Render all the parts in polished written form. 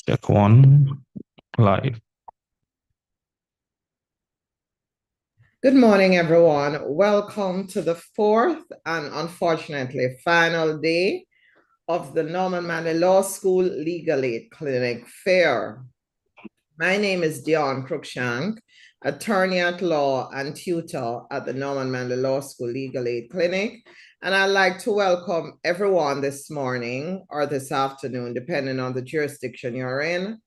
Check one, live. Good morning, everyone. Welcome to the fourth and unfortunately final day of the Norman Manley Law School Legal Aid Clinic Fair. My name is Dion Cruikshank, attorney at law and tutor at the Norman Manley Law School Legal Aid Clinic. And I'd like to welcome everyone this morning or this afternoon, depending on the jurisdiction you're in,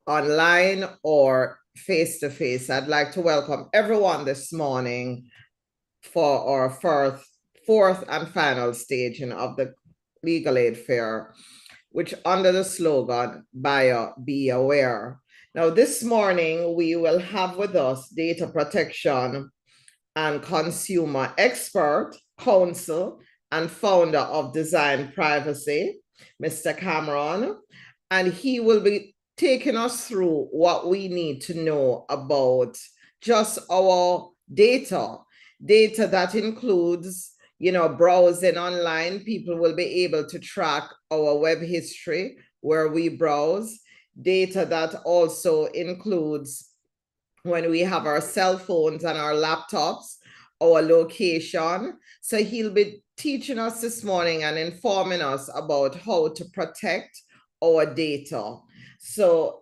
online or face-to-face. I'd like to welcome everyone this morning for our fourth and final staging of the Legal Aid Fair, which under the slogan, Buyer Be Aware. Now, this morning, we will have with us data protection and consumer expert, counsel, and founder of Design Privacy, Mr. Cameron, and he will be taking us through what we need to know about just our data that includes, browsing online. People will be able to track our web history where we browse. Data that also includes when we have our cell phones and our laptops, our location. So he'll be teaching us this morning and informing us about how to protect our data. So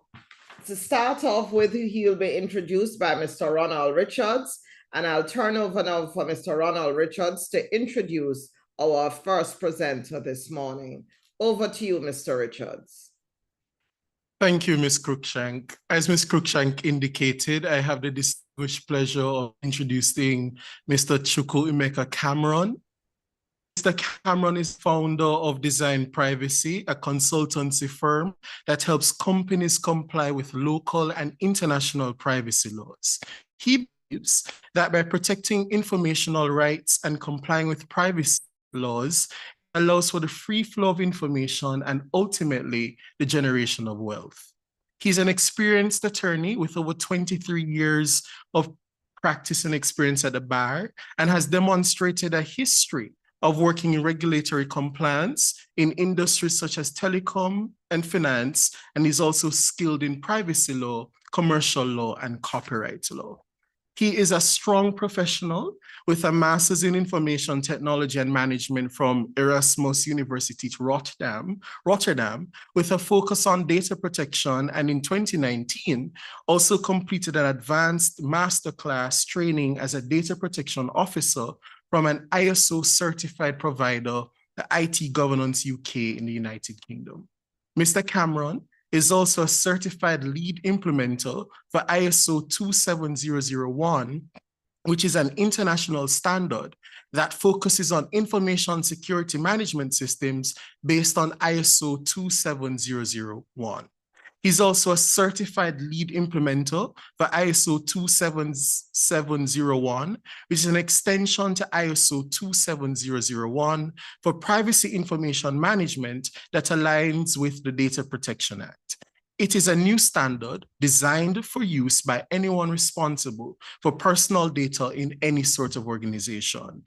to start off with, he'll be introduced by Mr. Ronald Richards, and I'll turn over now for Mr. Ronald Richards to introduce our first presenter this morning. Over to you, Mr. Richards. Thank you, Ms. Cruikshank. As Ms. Cruikshank indicated, I have the distinguished pleasure of introducing Mr. Chukwuemeka Cameron. Mr. Cameron is founder of Design Privacy, a consultancy firm that helps companies comply with local and international privacy laws. He believes that by protecting informational rights and complying with privacy laws, allows for the free flow of information and ultimately the generation of wealth. He's an experienced attorney with over 23 years of practice and experience at the bar and has demonstrated a history of working in regulatory compliance in industries such as telecom and finance, and is also skilled in privacy law, commercial law, and copyright law. He is a strong professional with a master's in information technology and management from Erasmus University to Rotterdam, with a focus on data protection, and in 2019 also completed an advanced masterclass training as a data protection officer from an ISO certified provider, the IT Governance UK in the United Kingdom. Mr. Cameron is also a certified lead implementer for ISO 27001, which is an international standard that focuses on information security management systems based on ISO 27001. He's also a certified lead implementer for ISO 27701, which is an extension to ISO 27001 for privacy information management that aligns with the Data Protection Act. It is a new standard designed for use by anyone responsible for personal data in any sort of organization.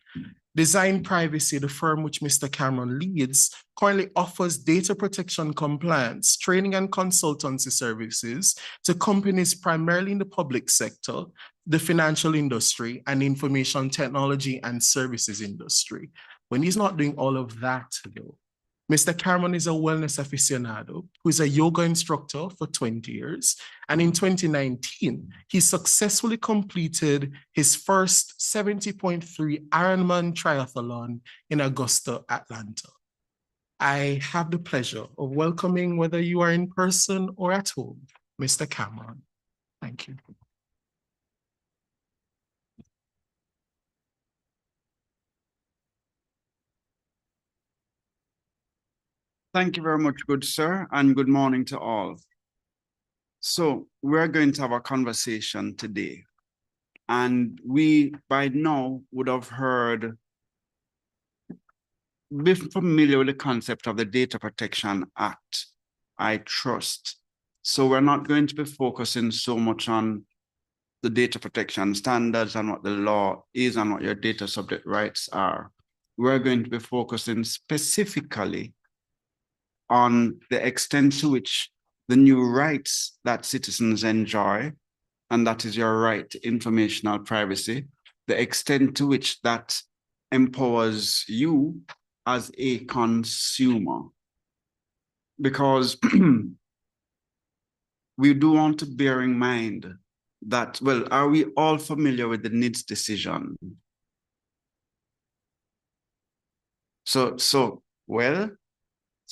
Design Privacy, the firm which Mr. Cameron leads, currently offers data protection compliance, training and consultancy services to companies primarily in the public sector, the financial industry, and information technology and services industry. When he's not doing all of that, though, Mr. Cameron is a wellness aficionado who is a yoga instructor for 20 years. And in 2019, he successfully completed his first 70.3 Ironman triathlon in Augusta, Atlanta. I have the pleasure of welcoming, whether you are in person or at home, Mr. Cameron. Thank you. Thank you very much, good sir, and good morning to all. So we're going to have a conversation today, and we by now would have be familiar with the concept of the Data Protection Act, I trust. So we're not going to be focusing so much on the data protection standards and what the law is and what your data subject rights are. We're going to be focusing specifically on the extent to which the new rights that citizens enjoy, and that is your right to informational privacy, the extent to which that empowers you as a consumer. Because we do want to bear in mind that, well, are we all familiar with the NIDS decision? So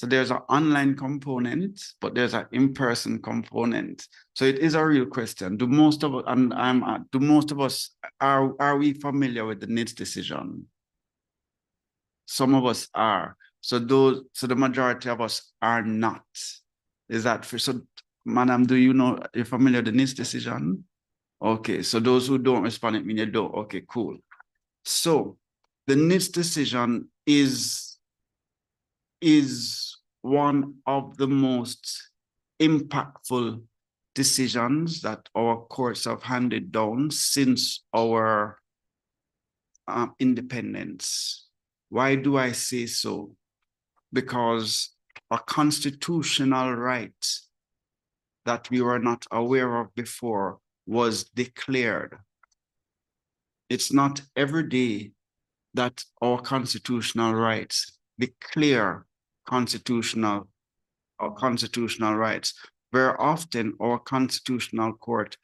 there's an online component, but there's an in-person component. So it is a real question. Do most of us, are we familiar with the NIDS decision? Some of us are. So the majority of us are not. Is that for, so, madam, do you know, you're familiar with the NIDS decision? Okay, so those who don't respond, it means you don't. Okay, cool. So the NIDS decision is one of the most impactful decisions that our courts have handed down since our independence. Why do I say so? Because a constitutional right that we were not aware of before was declared. It's not every day that our constitutional rights declare constitutional rights. Very often our constitutional court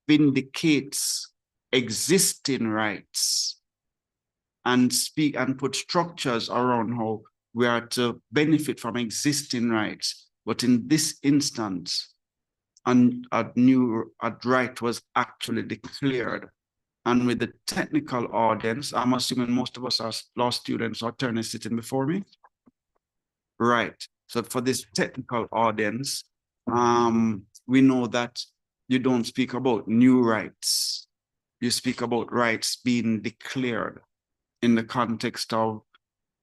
vindicates existing rights and put structures around how we are to benefit from existing rights. But in this instance, a right was actually declared. And with the technical audience, I'm assuming most of us are law students or attorneys sitting before me. Right. So for this technical audience, we know that you don't speak about new rights. You speak about rights being declared in the context of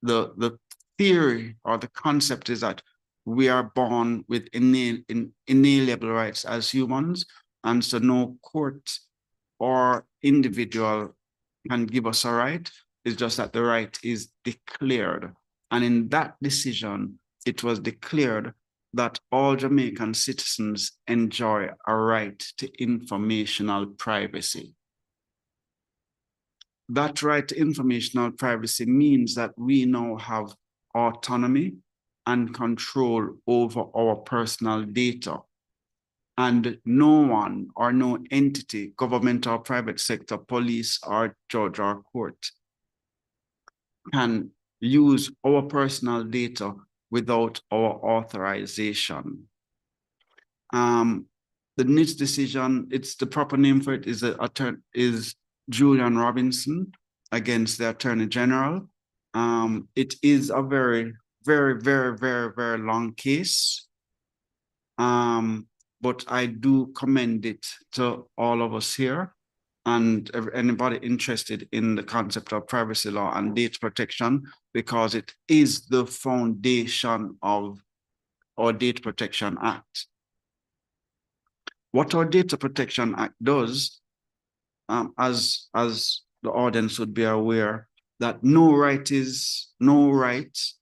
the theory, or the concept is that we are born with inalienable rights as humans. And so no court or individual can give us a right. It's just that the right is declared. And in that decision, it was declared that all Jamaican citizens enjoy a right to informational privacy. That right to informational privacy means that we now have autonomy and control over our personal data. And no one or no entity, government or private sector, police or judge or court, can use our personal data without our authorization. The NIDS decision, it's the proper name for it is Julian Robinson against the Attorney General. It is a very, very, very, very, very long case. But I do commend it to all of us here and anybody interested in the concept of privacy law and data protection, because it is the foundation of our Data Protection Act. What our Data Protection Act does, as the audience would be aware, that no right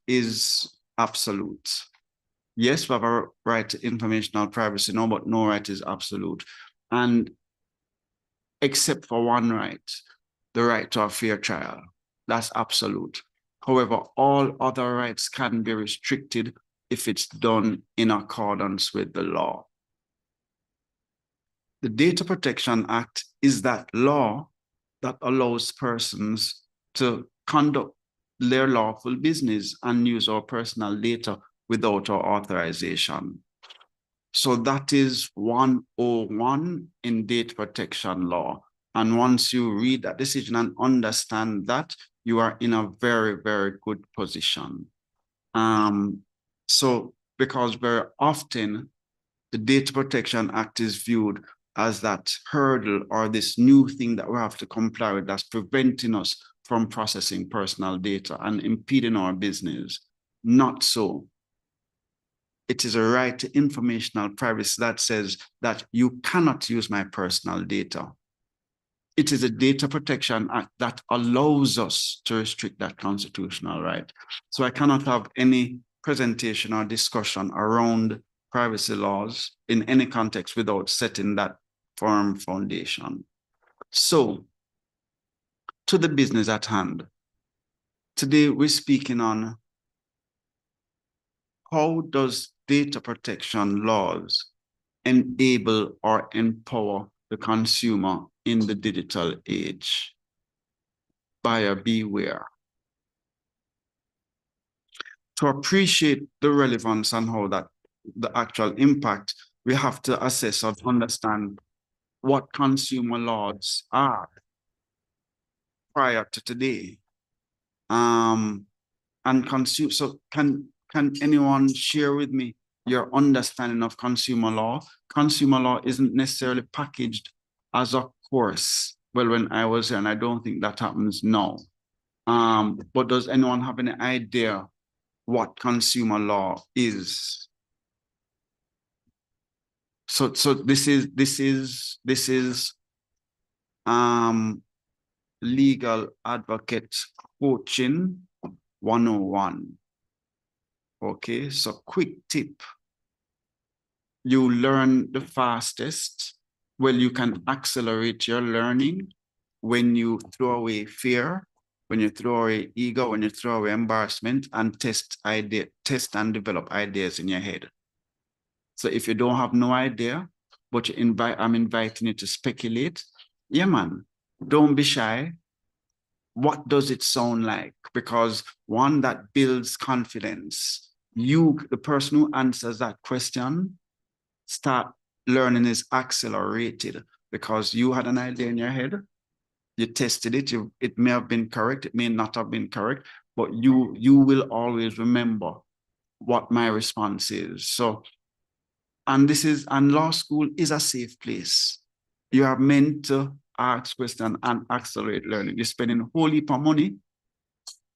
is absolute. Yes, we have a right to informational privacy, no, but no right is absolute. And except for one right, the right to a fair trial, that's absolute. However, all other rights can be restricted if it's done in accordance with the law. The Data Protection Act is that law that allows persons to conduct their lawful business and use our personal data without our authorization. So that is 101 in data protection law. And once you read that decision and understand that, you are in a very, very good position. So because very often the Data Protection Act is viewed as that hurdle or this new thing that we have to comply with that's preventing us from processing personal data and impeding our business. Not so. It is a right to informational privacy that says that you cannot use my personal data. It is a Data Protection Act that allows us to restrict that constitutional right. So I cannot have any presentation or discussion around privacy laws in any context without setting that firm foundation. So, to the business at hand. Today, we're speaking on how does data protection laws enable or empower the consumer in the digital age? Buyer beware. To appreciate the relevance and how that the actual impact, we have to assess or understand what consumer laws are prior to today. So can anyone share with me your understanding of consumer law? Consumer law isn't necessarily packaged as a course. Well, when I was here, and I don't think that happens now. But does anyone have any idea what consumer law is? So this is legal advocate coaching 101. Okay, so quick tip. You learn the fastest. Well, you can accelerate your learning when you throw away fear, when you throw away ego, when you throw away embarrassment, and test and develop ideas in your head. So if you don't have no idea, but I'm inviting you to speculate. Yeah, man, don't be shy. What does it sound like? Because one, that builds confidence. The person who answers that question, start learning is accelerated because you had an idea in your head, you tested it, it may have been correct, it may not have been correct, but you will always remember what my response is. So, and law school is a safe place. You are meant to ask questions and accelerate learning. You're spending a whole heap of money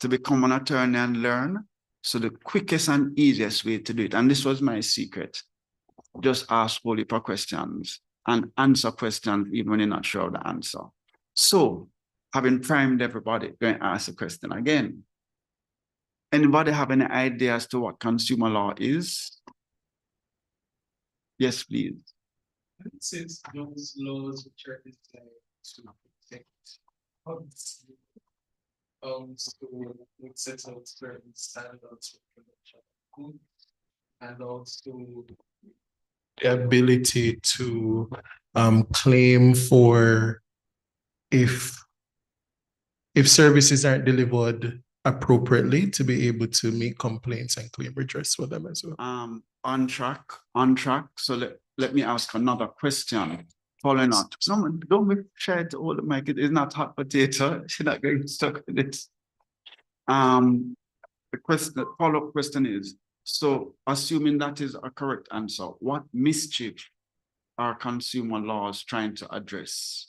to become an attorney and learn. So the quickest and easiest way to do it, and this was my secret, just ask whole heap of questions and answer questions even when you're not sure of the answer. So, having primed everybody, going to ask the question again. Anybody have any idea as to what consumer law is? Yes, please. It says those laws which are designed to protect policy, so it sets out certain standards for production of goods and also the ability to claim for if services aren't delivered appropriately, to be able to make complaints and claim redress for them as well. On track. So let me ask another question. Following on. Someone, don't be shy to hold the mic. It is not hot potato. She's not getting stuck with it. The follow-up question is, so assuming that is a correct answer, what mischief are consumer laws trying to address?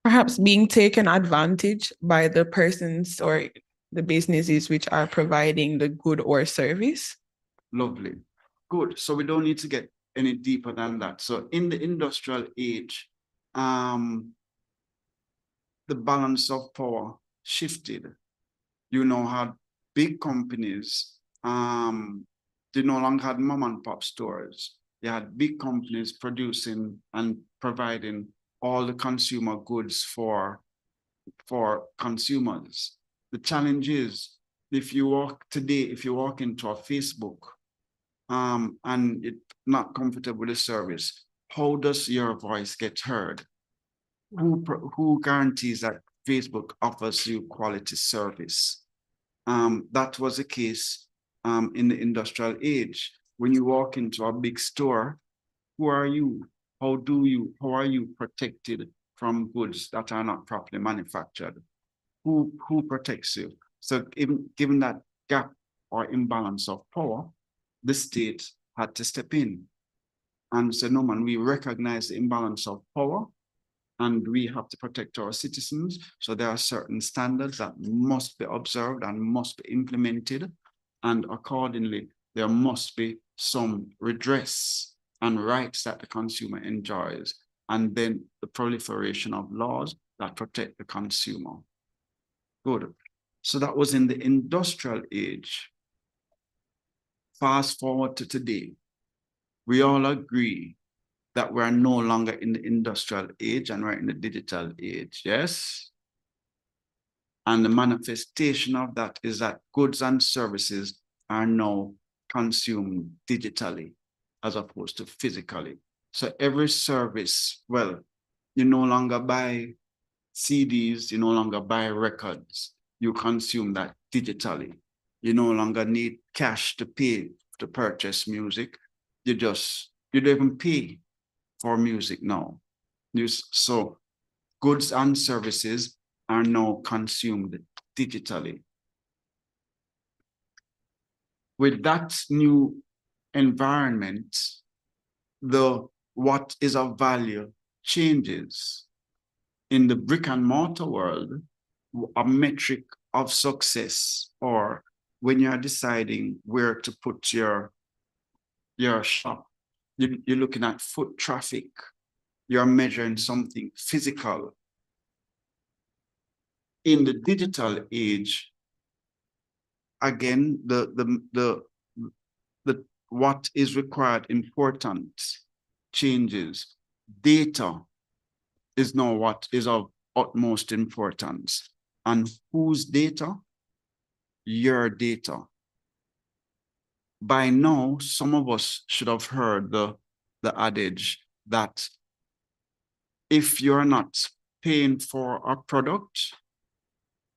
Perhaps being taken advantage by the persons or the businesses which are providing the good or service. Lovely. Good. So we don't need to get any deeper than that. So in the industrial age, the balance of power shifted. You now had big companies, they no longer had mom and pop stores. They had big companies producing and providing all the consumer goods for consumers. The challenge is, if you walk into a Facebook, and it's not comfortable with the service, how does your voice get heard? Who guarantees that Facebook offers you quality service? That was the case in the industrial age. When you walk into a big store, who are you? How are you protected from goods that are not properly manufactured? Who protects you? So given that gap or imbalance of power, the state had to step in and say, no man, we recognize the imbalance of power and we have to protect our citizens. So there are certain standards that must be observed and must be implemented. And accordingly, there must be some redress and rights that the consumer enjoys. And then the proliferation of laws that protect the consumer. Good. So that was in the industrial age. Fast forward to today. We all agree that we're no longer in the industrial age and we're in the digital age, yes? And the manifestation of that is that goods and services are now consumed digitally as opposed to physically. So every service, well, you no longer buy CDs, you no longer buy records, you consume that digitally. You no longer need cash to pay to purchase music. You don't even pay for music now. So goods and services are now consumed digitally. With that new environment, what is of value changes. In the brick and mortar world, a metric of success, or when you're deciding where to put your shop, you're looking at foot traffic, you're measuring something physical. In the digital age, again, what is required important changes. Data is now what is of utmost importance. And whose data? Your data. By now, some of us should have heard the adage that if you're not paying for a product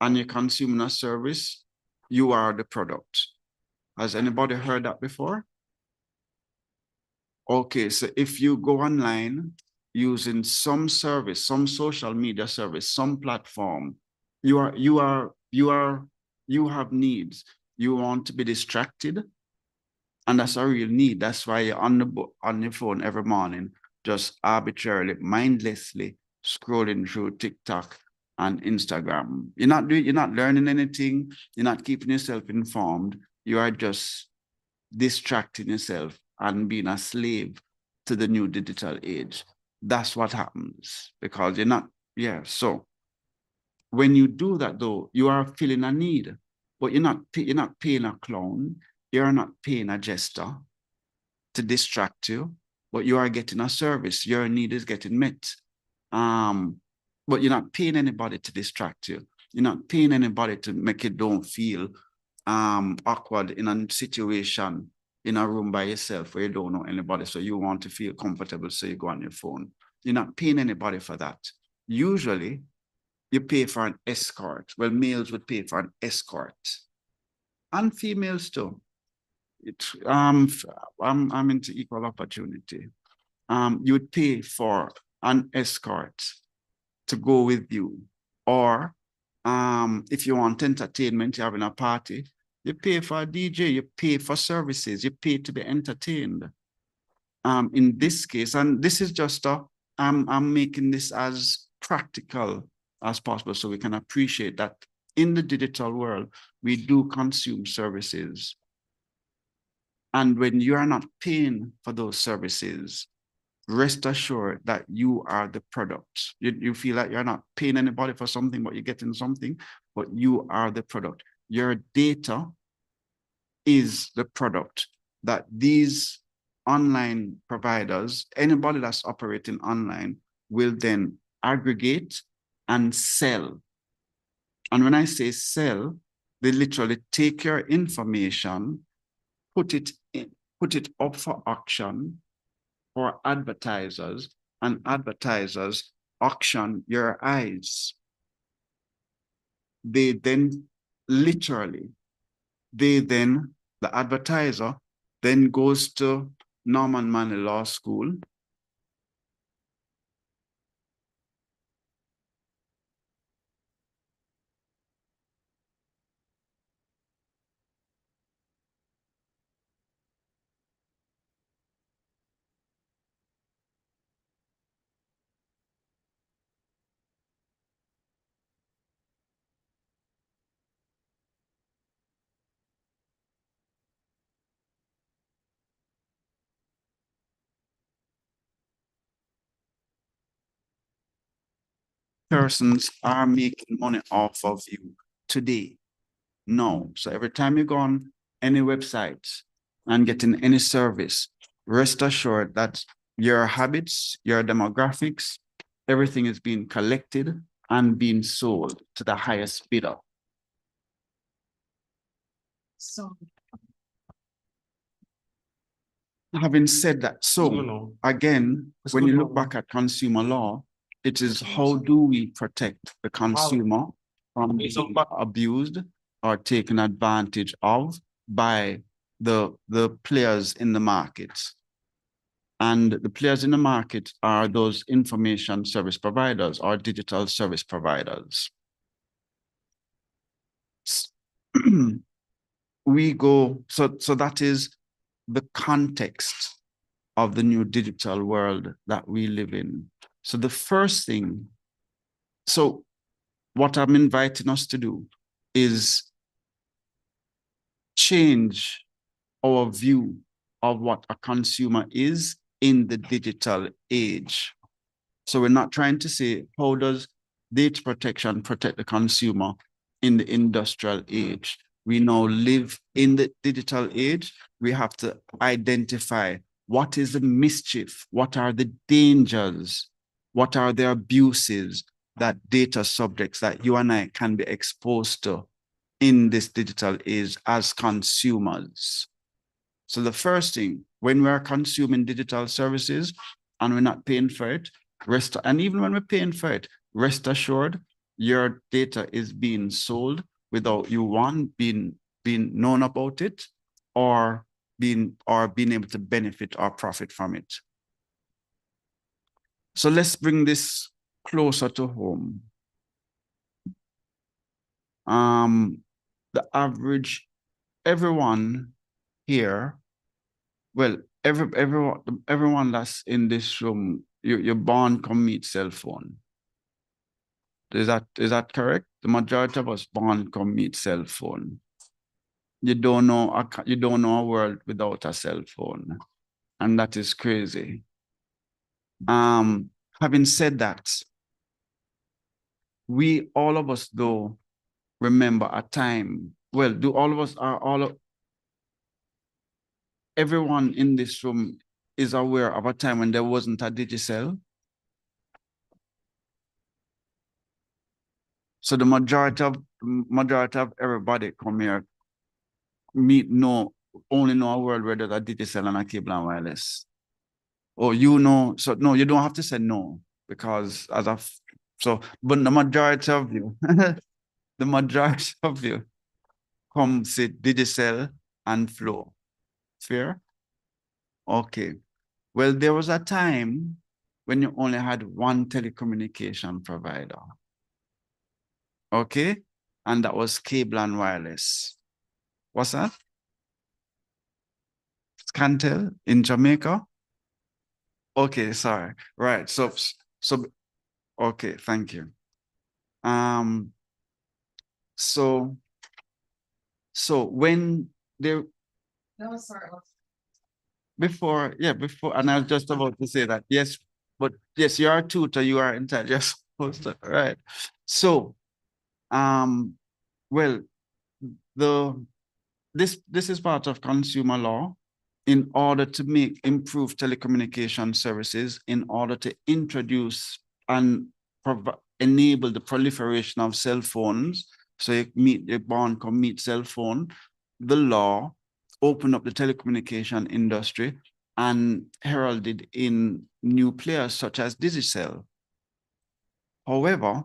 and you're consuming a service, you are the product. Has anybody heard that before? Okay, so if you go online using some service, some social media service, some platform, you have needs. You want to be distracted, and that's a real need. That's why you're on your phone every morning, just arbitrarily, mindlessly scrolling through TikTok and Instagram. You're not learning anything. You're not keeping yourself informed. You are just distracting yourself and being a slave to the new digital age. That's what happens because you're not, yeah. So when you do that though, you are feeling a need, but you're not paying a clown, you're not paying a jester to distract you, but you are getting a service. Your need is getting met. But you're not paying anybody to distract you. You're not paying anybody to make you don't feel awkward in a situation in a room by yourself where you don't know anybody, so you want to feel comfortable, so you go on your phone. You're not paying anybody for that. Usually, you pay for an escort. Well, males would pay for an escort, and females too. I'm into equal opportunity. You would pay for an escort to go with you, or if you want entertainment, you're having a party, you pay for a DJ, you pay for services, you pay to be entertained. In this case, and this is just I'm making this as practical as possible so we can appreciate that in the digital world, we do consume services. And when you are not paying for those services, rest assured that you are the product. You feel like you're not paying anybody for something, but you're getting something, but you are the product. Your data is the product that these online providers, anybody that's operating online, will then aggregate and sell. And when I say sell, they literally take your information, put it up for auction for advertisers, and advertisers auction your eyes. They then literally, the advertiser then goes to Norman Manley Law School, persons are making money off of you today. No. So every time you go on any website and getting any service, rest assured that your habits, your demographics, everything is being collected and being sold to the highest bidder. So Having said that, so again, when you look back at consumer law, it is how do we protect the consumer from being abused or taken advantage of by the players in the market. And the players in the market are those information service providers or digital service providers. We go, so that is the context of the new digital world that we live in. So the first thing, so what I'm inviting us to do is change our view of what a consumer is in the digital age. So we're not trying to say, how does data protection protect the consumer in the industrial age? We now live in the digital age. We have to identify what is the mischief, what are the dangers, what are the abuses that data subjects that you and I can be exposed to in this digital age as consumers. So the first thing, when we are consuming digital services and we're not paying for it, and even when we're paying for it, rest assured, your data is being sold without you being known about it or being able to benefit or profit from it. So let's bring this closer to home. The average, everyone here, well, everyone that's in this room, you're born come meet cell phone. Is that correct? The majority of us born come meet cell phone. You don't know a world without a cell phone, and that is crazy. Having said that, we all of us though remember a time. Well, do all of us everyone in this room is aware of a time when there wasn't a Digicel? So the majority of everybody come here only know a world where there's a Digicel and a cable and wireless. Or you know, so no, you don't have to say no, because but the majority of you, the majority of you come see Digicel and Flow. Fair? Okay. Well, there was a time when you only had one telecommunication provider. Okay? And that was cable and wireless. What's that? Scantel in Jamaica? Okay, sorry. Right. So okay, thank you. So when there No, sorry. before, and I was just about to say that, yes, but yes, you are a tutor, you are entitled, you're supposed to, right? So, well, this is part of consumer law in order to improve telecommunication services, in order to introduce and enable the proliferation of cell phones. So you're born come meet cell phone. The law opened up the telecommunication industry and heralded in new players such as Digicel. However,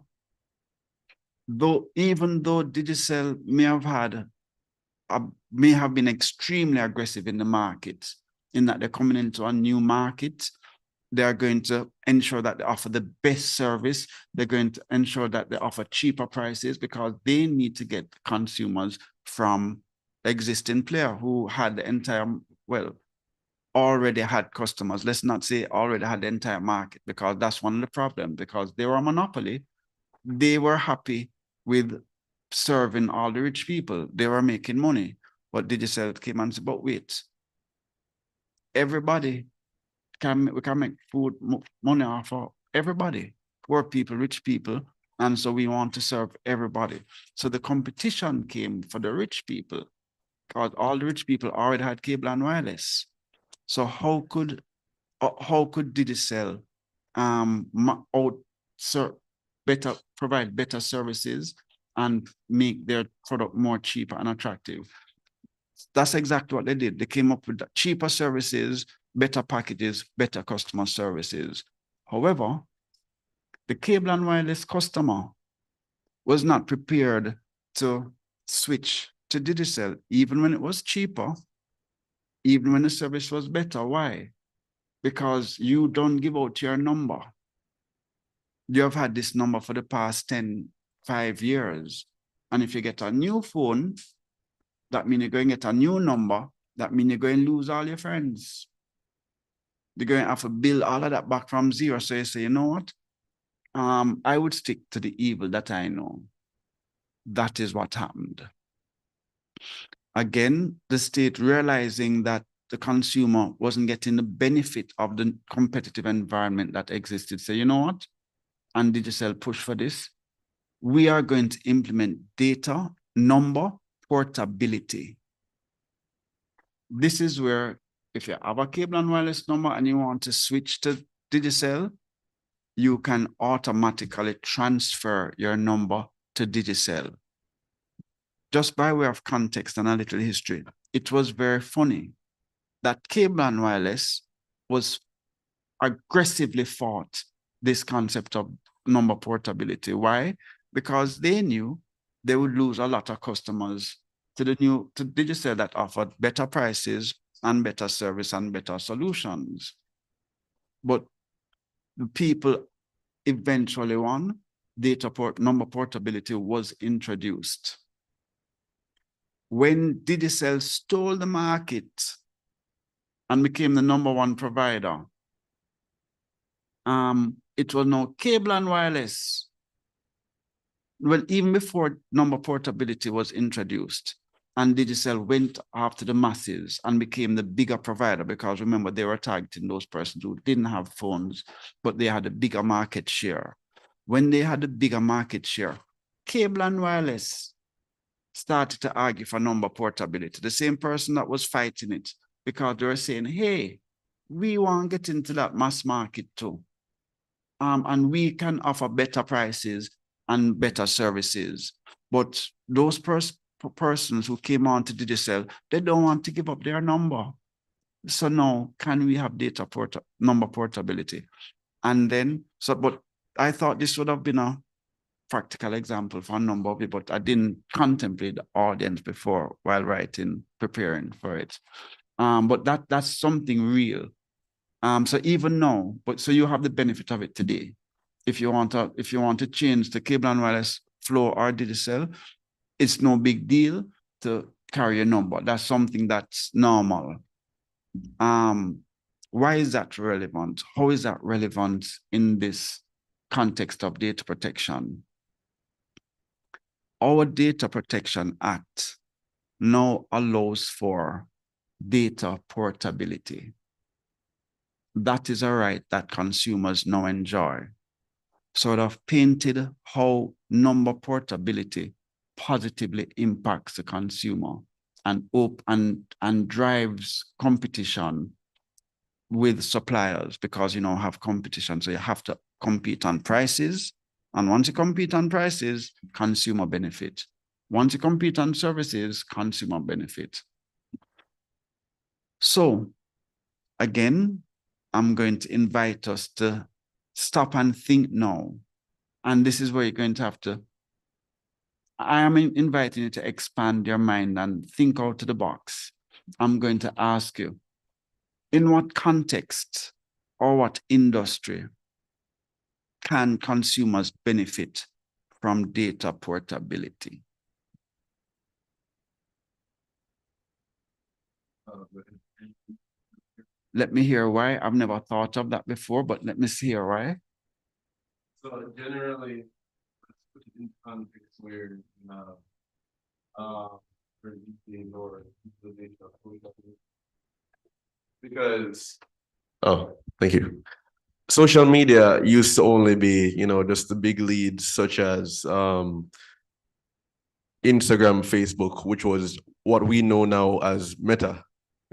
even though Digicel may have been extremely aggressive in the market, in that they're coming into a new market, they are going to ensure that they offer the best service. They're going to ensure that they offer cheaper prices because they need to get consumers from the existing player who had the entire, well, already had customers. Let's not say already had the entire market, because that's one of the problems, because they were a monopoly. They were happy with serving all the rich people. They were making money. But Digicel came and said, but wait, everybody we can make money off of everybody. poor people, rich people. And so we want to serve everybody. So the competition came for the rich people, because all the rich people already had cable and wireless. So how could Digicel provide better services and make their product more cheaper and attractive? That's exactly what they did. They came up with cheaper services, better packages, better customer services. However, the cable and wireless customer was not prepared to switch to Digicel, even when it was cheaper, even when the service was better. Why? Because you don't give out your number. You have had this number for the past 5 years. And if you get a new phone, that means you're going to get a new number. That means you're going to lose all your friends. You're going to have to build all of that back from zero. So you say, you know what? I would stick to the evil that I know. That is what happened. Again, the state realizing that the consumer wasn't getting the benefit of the competitive environment that existed. So you know what? And Digicel push for this. We are going to implement data number portability. This is where if you have a cable and wireless number and you want to switch to Digicel, you can automatically transfer your number to Digicel. Just by way of context and a little history, it was very funny that cable and wireless was aggressively fought this concept of number portability. Why? Because they knew they would lose a lot of customers to Digicel that offered better prices and better service and better solutions. But the people eventually won. Number portability was introduced. When Digicel stole the market and became the #1 provider, it was now cable and wireless. Well, even before number portability was introduced, and Digicel went after the masses and became the bigger provider, because remember, they were targeting those persons who didn't have phones, but they had a bigger market share. When they had a bigger market share, cable and wireless started to argue for number portability. The same person that was fighting it, because they were saying, hey, we want to get into that mass market too. And we can offer better prices and better services. But those persons who came on to Digicel, they don't want to give up their number. So now, can we have number portability? And then, but I thought this would have been a practical example for a number of people, but I didn't contemplate the audience before while preparing for it. But that's something real. So even now, so you have the benefit of it today. If you want to change the cable and wireless flow or Digicel, it's no big deal to carry a number. That's something that's normal. Why is that relevant? How is that relevant in this context of data protection? Our Data Protection Act now allows for data portability. That is a right that consumers now enjoy. Sort of painted how number portability positively impacts the consumer and drives competition with suppliers, because have competition, so you have to compete on prices. And once you compete on prices, consumer benefit. Once you compete on services, consumer benefit. So again, I'm going to invite us to stop and think now. And this is where you're going to have to, I am inviting you to expand your mind and think out of the box. I'm going to ask you, in what context or what industry can consumers benefit from data portability? Let me hear why. I've never thought of that before, but let me hear why. So generally, let's put it in context where because thank you. social media used to only be, just the big leads such as Instagram, Facebook, which was what we know now as Meta,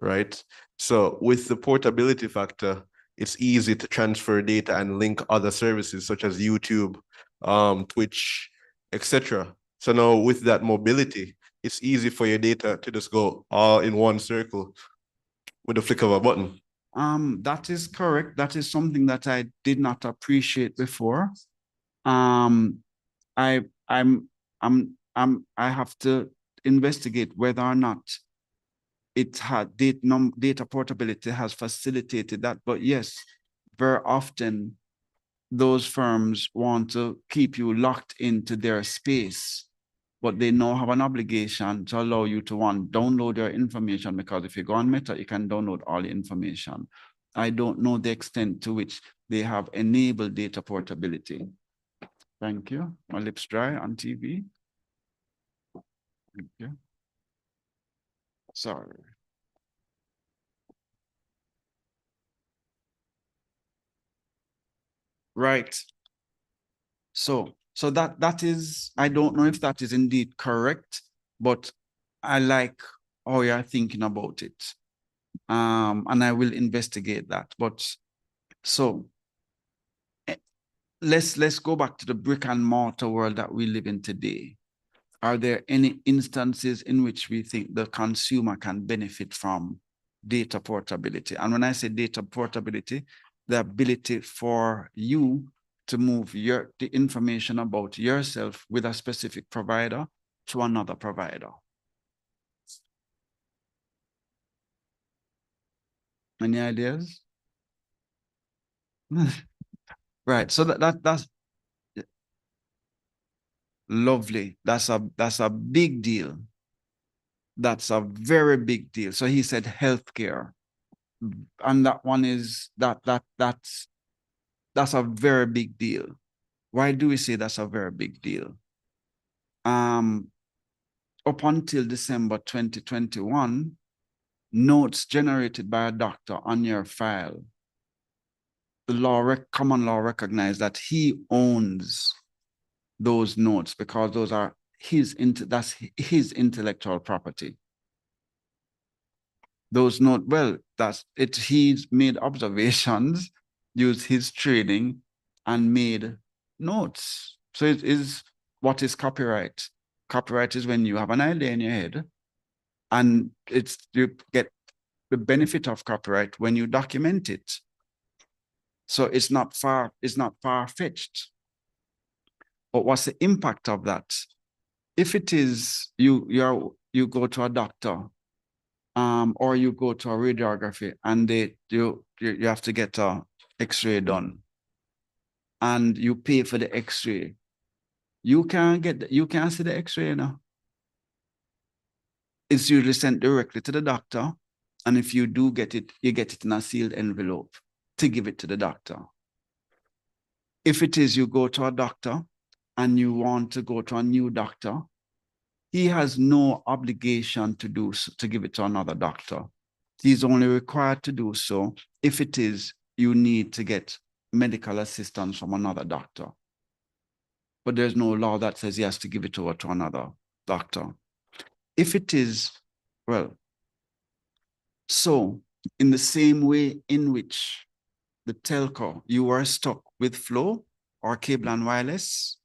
right? So with the portability factor, it's easy to transfer data and link other services such as YouTube, Twitch, etc. So now with that mobility, it's easy for your data to just go all in one circle with the flick of a button. That is correct. That is something that I did not appreciate before. I have to investigate whether or not it had data portability has facilitated that. But yes, very often those firms want to keep you locked into their space, but they now have an obligation to allow you to download your information, because if you go on Meta, you can download all the information. I don't know the extent to which they have enabled data portability. Thank you. My lips dry on TV. Thank you. Sorry. Right. So that is, I don't know if that is indeed correct, but I like how you're thinking about it. And I will investigate that. But so let's go back to the brick and mortar world that we live in today. Are there any instances in which we think the consumer can benefit from data portability? And when I say data portability, the ability for you to move the information about yourself with a specific provider to another provider. Any ideas? Right. So that's lovely. That's a big deal. That's a very big deal. So he said healthcare. And that one is that's a very big deal. Why do we say that's a very big deal? Up until December 2021, notes generated by a doctor on your file, the common law recognized that he owns those notes because those are that's his intellectual property. Those notes, well, he's made observations, used his training, and made notes. So it is, what is copyright? Copyright is when you have an idea in your head, and you get the benefit of copyright when you document it. So it's not far-fetched. But what's the impact of that? If it is you go to a doctor, or you go to a radiography, and you have to get a X-ray done, and you pay for the X-ray, you can't see the X-ray now. It's usually sent directly to the doctor, and if you do get it, you get it in a sealed envelope to give it to the doctor. If it is you go to a doctor and you want to go to a new doctor, he has no obligation to give it to another doctor. He's only required to do so if it is you need to get medical assistance from another doctor. But there's no law that says he has to give it over to another doctor. If it is, well, so in the same way in which the telco, you are stuck with Flow or Cable and Wireless,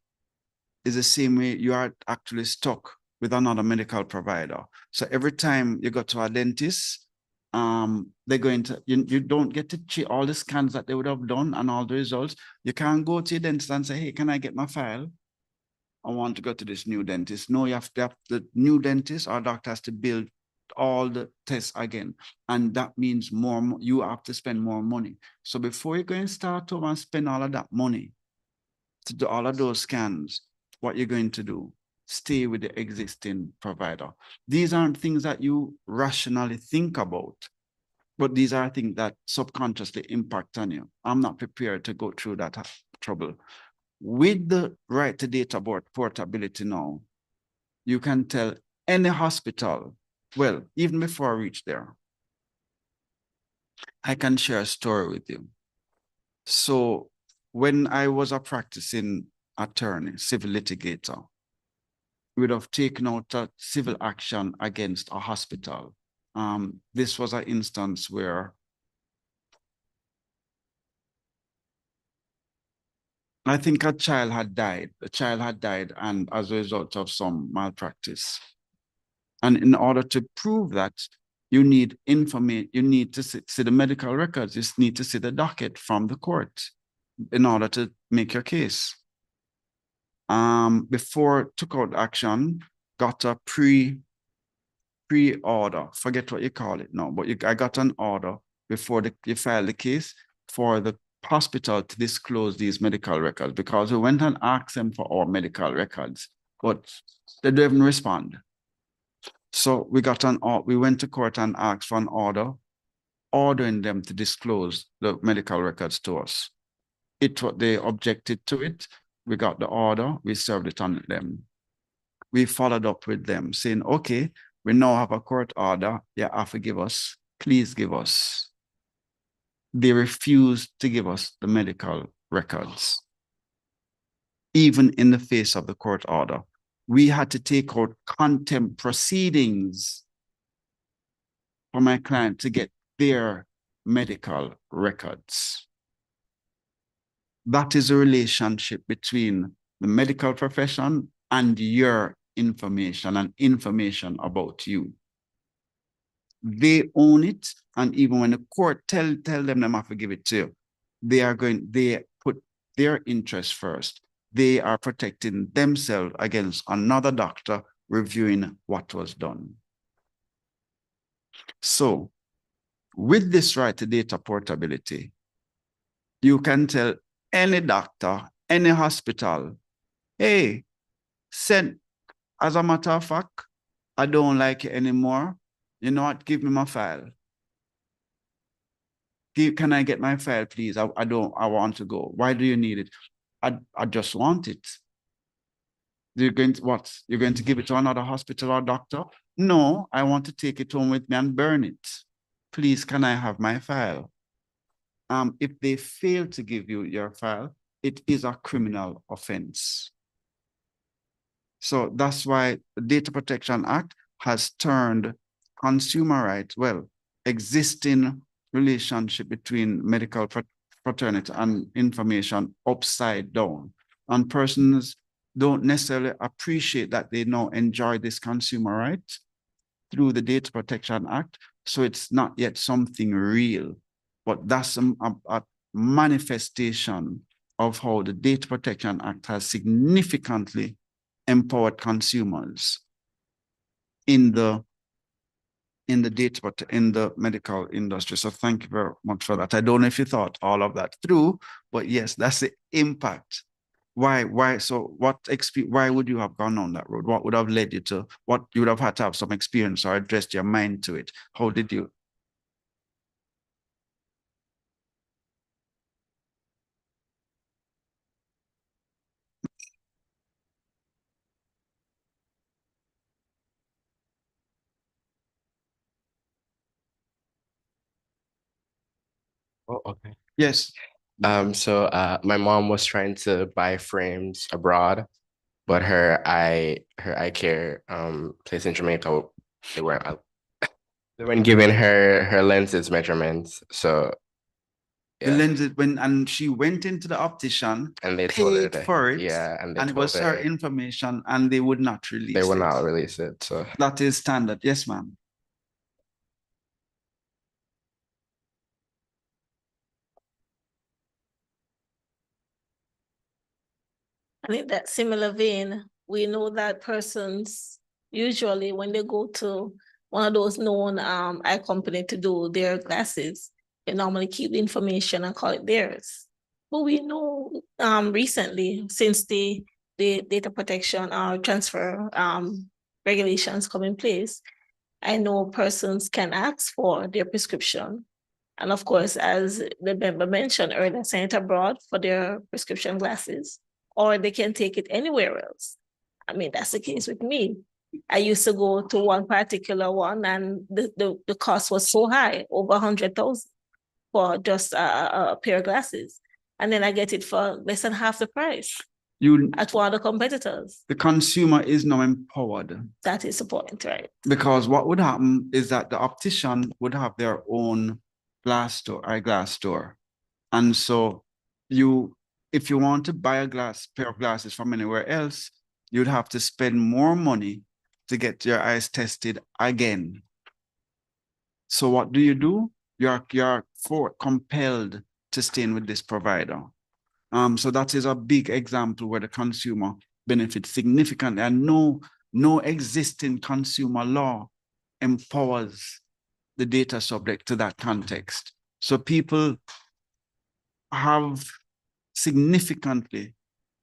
is the same way you are actually stuck with another medical provider. So every time you go to a dentist, they're going to, you don't get to check all the scans that they would have done and all the results. You can't go to your dentist and say, hey, can I get my file? I want to go to this new dentist. No, you have to have the new dentist or doctor has to build all the tests again. And that means you have to spend more money. So before you go and start over and spend all of that money to do all of those scans, what you're going to do, stay with the existing provider. These aren't things that you rationally think about, but these are things that subconsciously impact on you. I'm not prepared to go through that trouble. With the right to data portability now, you can tell any hospital, well, even before I reach there, I can share a story with you. So when I was a practicing attorney, civil litigator, we would have taken out a civil action against a hospital. This was an instance where I think a child had died. The child had died, and as a result of some malpractice. And in order to prove that, you need information, you need to see the medical records, you need to see the docket from the court in order to make your case. Before took out action, got a pre-order, forget what you call it now, but I got an order before you file the case for the hospital to disclose these medical records, because we went and asked them for our medical records, but they didn't respond. So we went to court and asked for an order, ordering them to disclose the medical records to us. They objected to it. We got the order, we served it on them. We followed up with them saying, okay, we now have a court order. You have to give us, please give us. They refused to give us the medical records. Even in the face of the court order, we had to take out contempt proceedings for my client to get their medical records. That is a relationship between the medical profession and your information and information about you. They own it, and even when the court tell them they have to give it to you, they put their interest first. They are protecting themselves against another doctor reviewing what was done. So with this right to data portability, you can tell any doctor, any hospital, hey, as a matter of fact, I don't like it anymore. You know what? Give me my file. Can I get my file, please? I want to go. Why do you need it? I just want it. You're going to give it to another hospital or doctor? No, I want to take it home with me and burn it. Please, can I have my file? If they fail to give you your file, it is a criminal offense. So that's why the Data Protection Act has turned consumer rights, existing relationship between medical fraternity and information upside down. And persons don't necessarily appreciate that they now enjoy this consumer right through the Data Protection Act. So it's not yet something real, but that's a manifestation of how the Data Protection Act has significantly empowered consumers in the medical industry. So thank you very much for that. I don't know if you thought all of that through, but yes, that's the impact. Why would you have gone on that road? What would have led you to, what you would have had to have some experience or addressed your mind to it? How did you? Oh, okay. Yes. My mom was trying to buy frames abroad, but her eye care place in Jamaica, they weren't giving her lenses measurements. So The yeah, lenses and she went into the optician and they told her paid for it. Yeah, and it was her information and they would not release it. They would not release it. So that is standard. Yes, ma'am. And in that similar vein, we know that persons usually when they go to one of those known eye company to do their glasses, they normally keep the information and call it theirs. But we know recently, since the data protection transfer regulations come in place, I know persons can ask for their prescription. And of course, as the member mentioned earlier, send it abroad for their prescription glasses, or they can take it anywhere else. I mean, that's the case with me. I used to go to one particular one and the cost was so high, over 100,000 for just a pair of glasses. and then I get it for less than half the price You, at one of the competitors. the consumer is now empowered. That is the point, right? Because what would happen is that the optician would have their own glass store, eyeglass store. And so if you want to buy a pair of glasses from anywhere else, you'd have to spend more money to get your eyes tested again. So what do? You're compelled to stay with this provider. So that is a big example where the consumer benefits significantly, and no existing consumer law empowers the data subject to that context. So people have significantly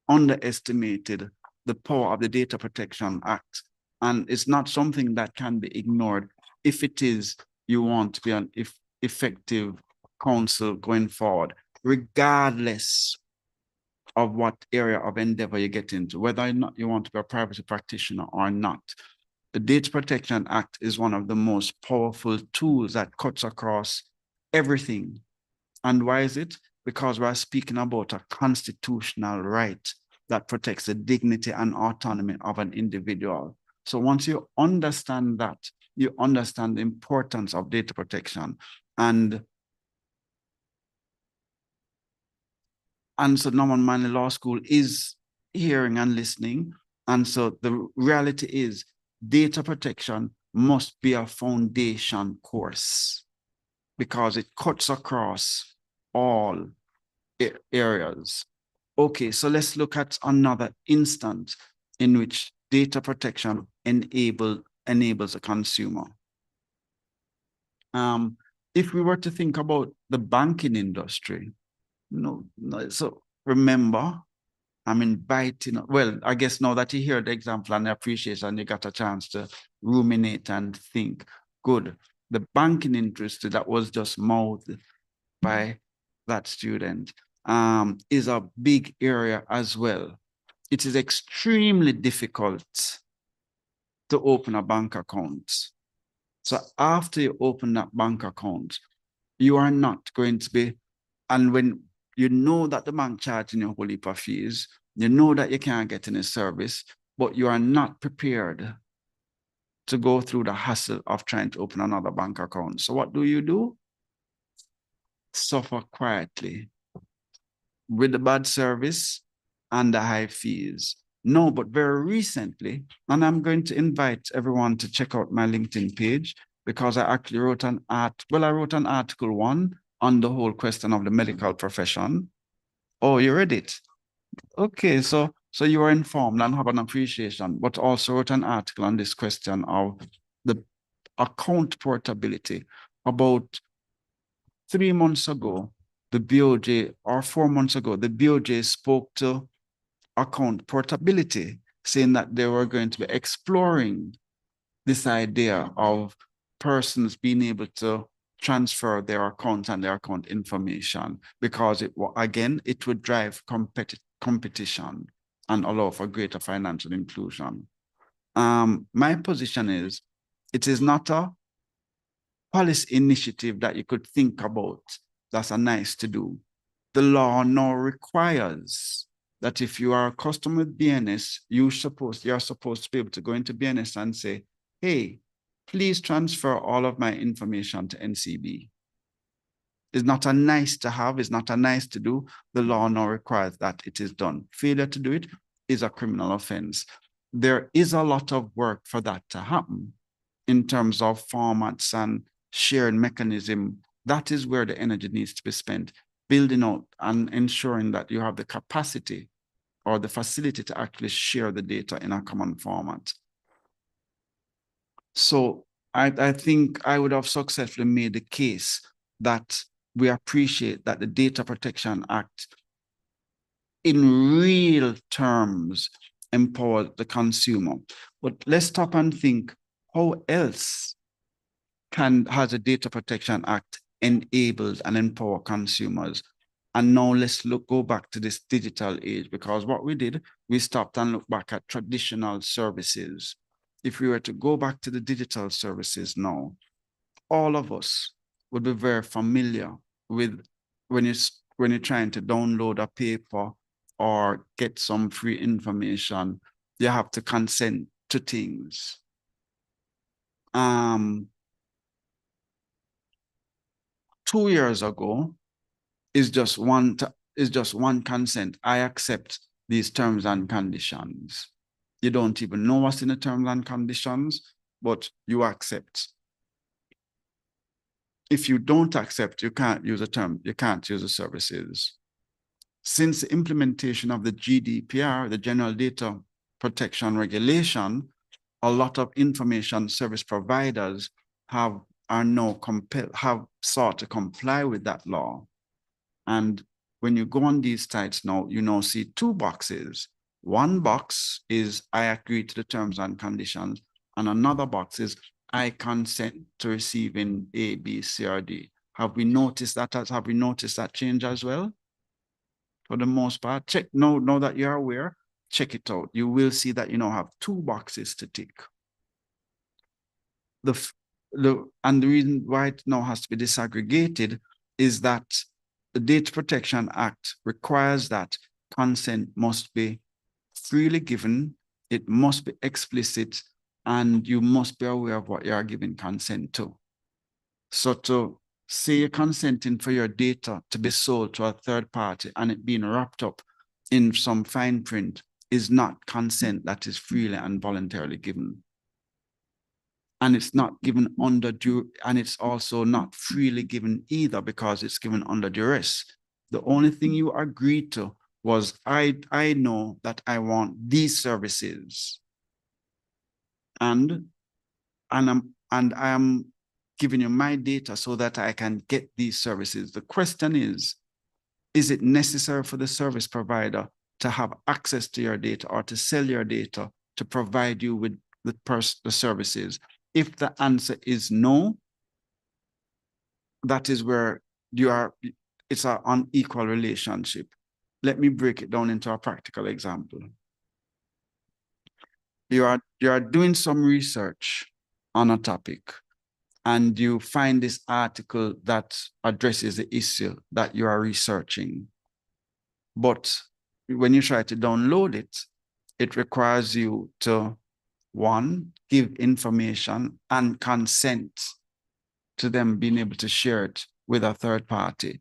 underestimated the power of the Data Protection Act. And it's not something that can be ignored if it is you want to be an effective counsel going forward, regardless of what area of endeavor you get into, whether or not you want to be a privacy practitioner or not. The Data Protection Act is one of the most powerful tools that cuts across everything. And why is it? Because we're speaking about a constitutional right that protects the dignity and autonomy of an individual. So once you understand that, you understand the importance of data protection. And so Norman Manley Law School is hearing and listening. And so the reality is data protection must be a foundation course because it cuts across all areas. Okay, so let's look at another instance in which data protection enables a consumer. If we were to think about the banking industry, so remember, I'm inviting, well, I guess now that you hear the example and the appreciation, you got a chance to ruminate and think, good. The banking industry that was just mouthed by that student is a big area as well. It is extremely difficult to open a bank account. So after you open that bank account, you are not going to be, and when you know that the bank charging you a whole heap of fees, you know that you can't get any service, but you are not prepared to go through the hassle of trying to open another bank account. So what do? Suffer quietly with the bad service and the high fees. No, but very recently, and I'm going to invite everyone to check out my LinkedIn page because I actually wrote an article one on the whole question of the medical profession. Oh, you read it? Okay, so you are informed and have an appreciation, but also wrote an article on this question of the account portability. About 3 months ago, the BOJ, or 4 months ago, the BOJ spoke to account portability, saying that they were going to be exploring this idea of persons being able to transfer their account and their account information, because it would drive competition and allow for greater financial inclusion. My position is, it is not a policy initiative that you could think about that's a nice to do. The law now requires that if you are a customer with BNS, you're supposed to be able to go into BNS and say, hey, please transfer all of my information to NCB. It's not a nice to have, it's not a nice to do. The law now requires that it is done. Failure to do it is a criminal offense. There is a lot of work for that to happen in terms of formats and sharing mechanism. That is where the energy needs to be spent, building out and ensuring that you have the capacity or the facility to actually share the data in a common format. So I think I would have successfully made the case that we appreciate that the Data Protection Act in real terms empower the consumer. But let's stop and think, how else has the Data Protection Act enabled and empower consumers? And now let's go back to this digital age, because what we did, we stopped and looked back at traditional services. If we were to go back to the digital services now, all of us would be very familiar with when when you're trying to download a paper or get some free information, you have to consent to things. 2 years ago is just one consent. I accept these terms and conditions. You don't even know what's in the terms and conditions, but you accept. If you don't accept, you can't use a term, you can't use the services. Since the implementation of the GDPR, the General Data Protection Regulation, a lot of information service providers have sought to comply with that law. And when you go on these sites now, you now see 2 boxes. One box is I agree to the terms and conditions, and another box is I consent to receiving A, B, C, or D. Have we noticed that change as well? For the most part, check now that you're aware, check it out. You will see that you now have 2 boxes to tick. And the reason why it now has to be disaggregated is that the Data Protection Act requires that consent must be freely given, it must be explicit, and you must be aware of what you are giving consent to. So to say you're consenting for your data to be sold to a third party and it being wrapped up in some fine print is not consent that is freely and voluntarily given. And it's not given under and it's also not freely given either because it's given under duress. The only thing you agreed to was I know that I want these services, and I am giving you my data so that I can get these services. The question is it necessary for the service provider to have access to your data or to sell your data to provide you with the services? If the answer is no, that is where it's an unequal relationship. Let me break it down into a practical example. You are doing some research on a topic and you find this article that addresses the issue that you are researching. But when you try to download it, it requires you to, 1, give information and consent to them being able to share it with a third party.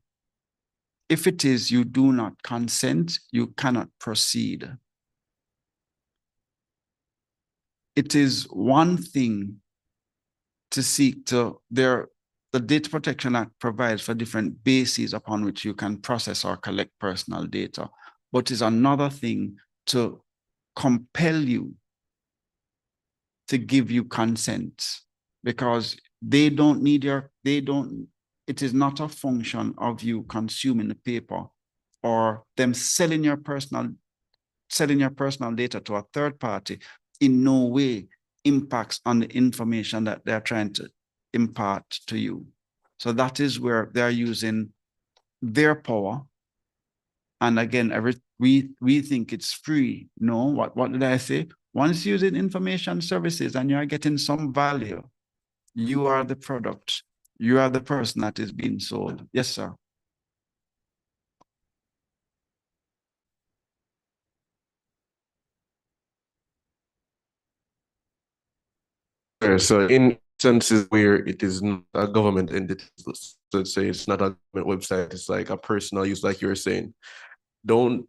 If it is you do not consent, you cannot proceed. It is one thing to seek to, the Data Protection Act provides for different bases upon which you can process or collect personal data, but it's another thing to compel you to give you consent, because it is not a function of you consuming the paper or them selling your personal data to a third party in no way impacts on the information that they're trying to impart to you. So that is where they're using their power. And again, we think it's free. No, what did I say? Once using information services and you're getting some value, you are the product. You are the person that is being sold. Yes, sir. So in instances where it is not a government entity, so let's say it's not a government website, it's like a personal use, like you were saying, don't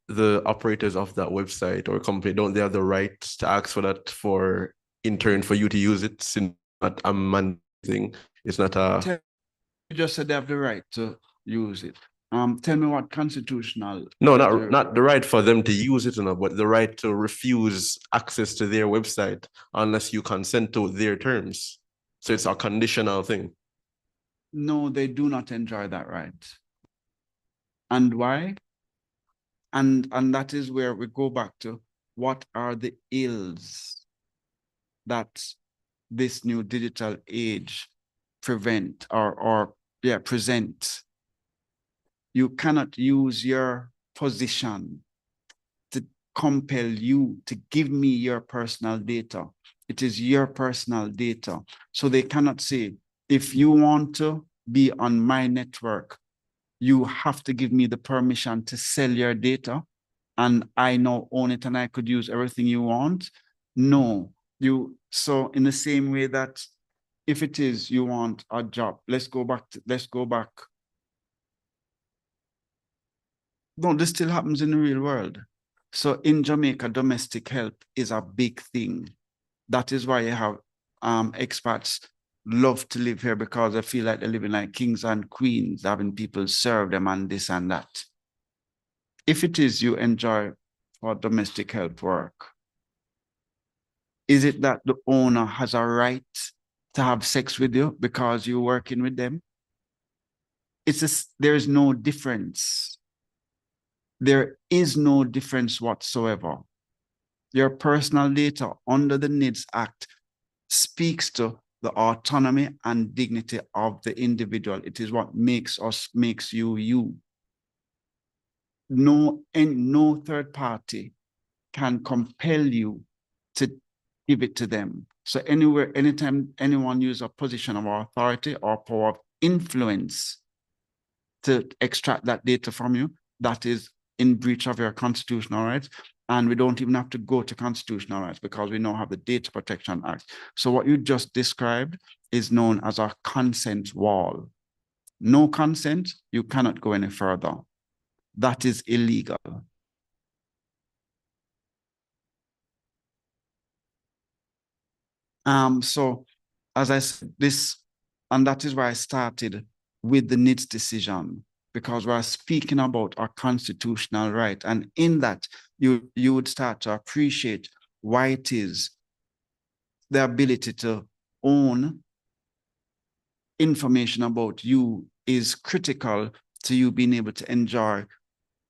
the operators of that website or company, don't they have the right to ask for that in turn for you to use it? Since not a man thing, it's not a... You just said they have the right to use it. Tell me what constitutional... No, not the right for them to use it, but the right to refuse access to their website unless you consent to their terms. So it's a conditional thing. No, they do not enjoy that right. And why? And that is where we go back to what are the ills that this new digital age present. You cannot use your position to compel you to give me your personal data. It is your personal data. So they cannot say, if you want to be on my network, you have to give me the permission to sell your data and I now own it and I could use everything you want. No, so in the same way that if it is you want a job, let's go back. No, this still happens in the real world. So in Jamaica, domestic help is a big thing. That is why you have expats love to live here because they feel like they're living like kings and queens, having people serve them and this and that. If it is you enjoy for domestic help work, is it that the owner has a right to have sex with you because you're working with them? There's no difference. There is no difference whatsoever. Your personal data under the NIDS Act speaks to the autonomy and dignity of the individual. It is what makes you, you. No third party can compel you to give it to them. So anytime anyone uses a position of authority or power of influence to extract that data from you, that is in breach of your constitutional rights. And we don't even have to go to constitutional rights because we now have the Data Protection Act. So what you just described is known as a consent wall. No consent, you cannot go any further. That is illegal. So as I said, and that is why I started with the NIDS decision, because we're speaking about our constitutional right. And in that, you would start to appreciate why it is the ability to own information about you is critical to you being able to enjoy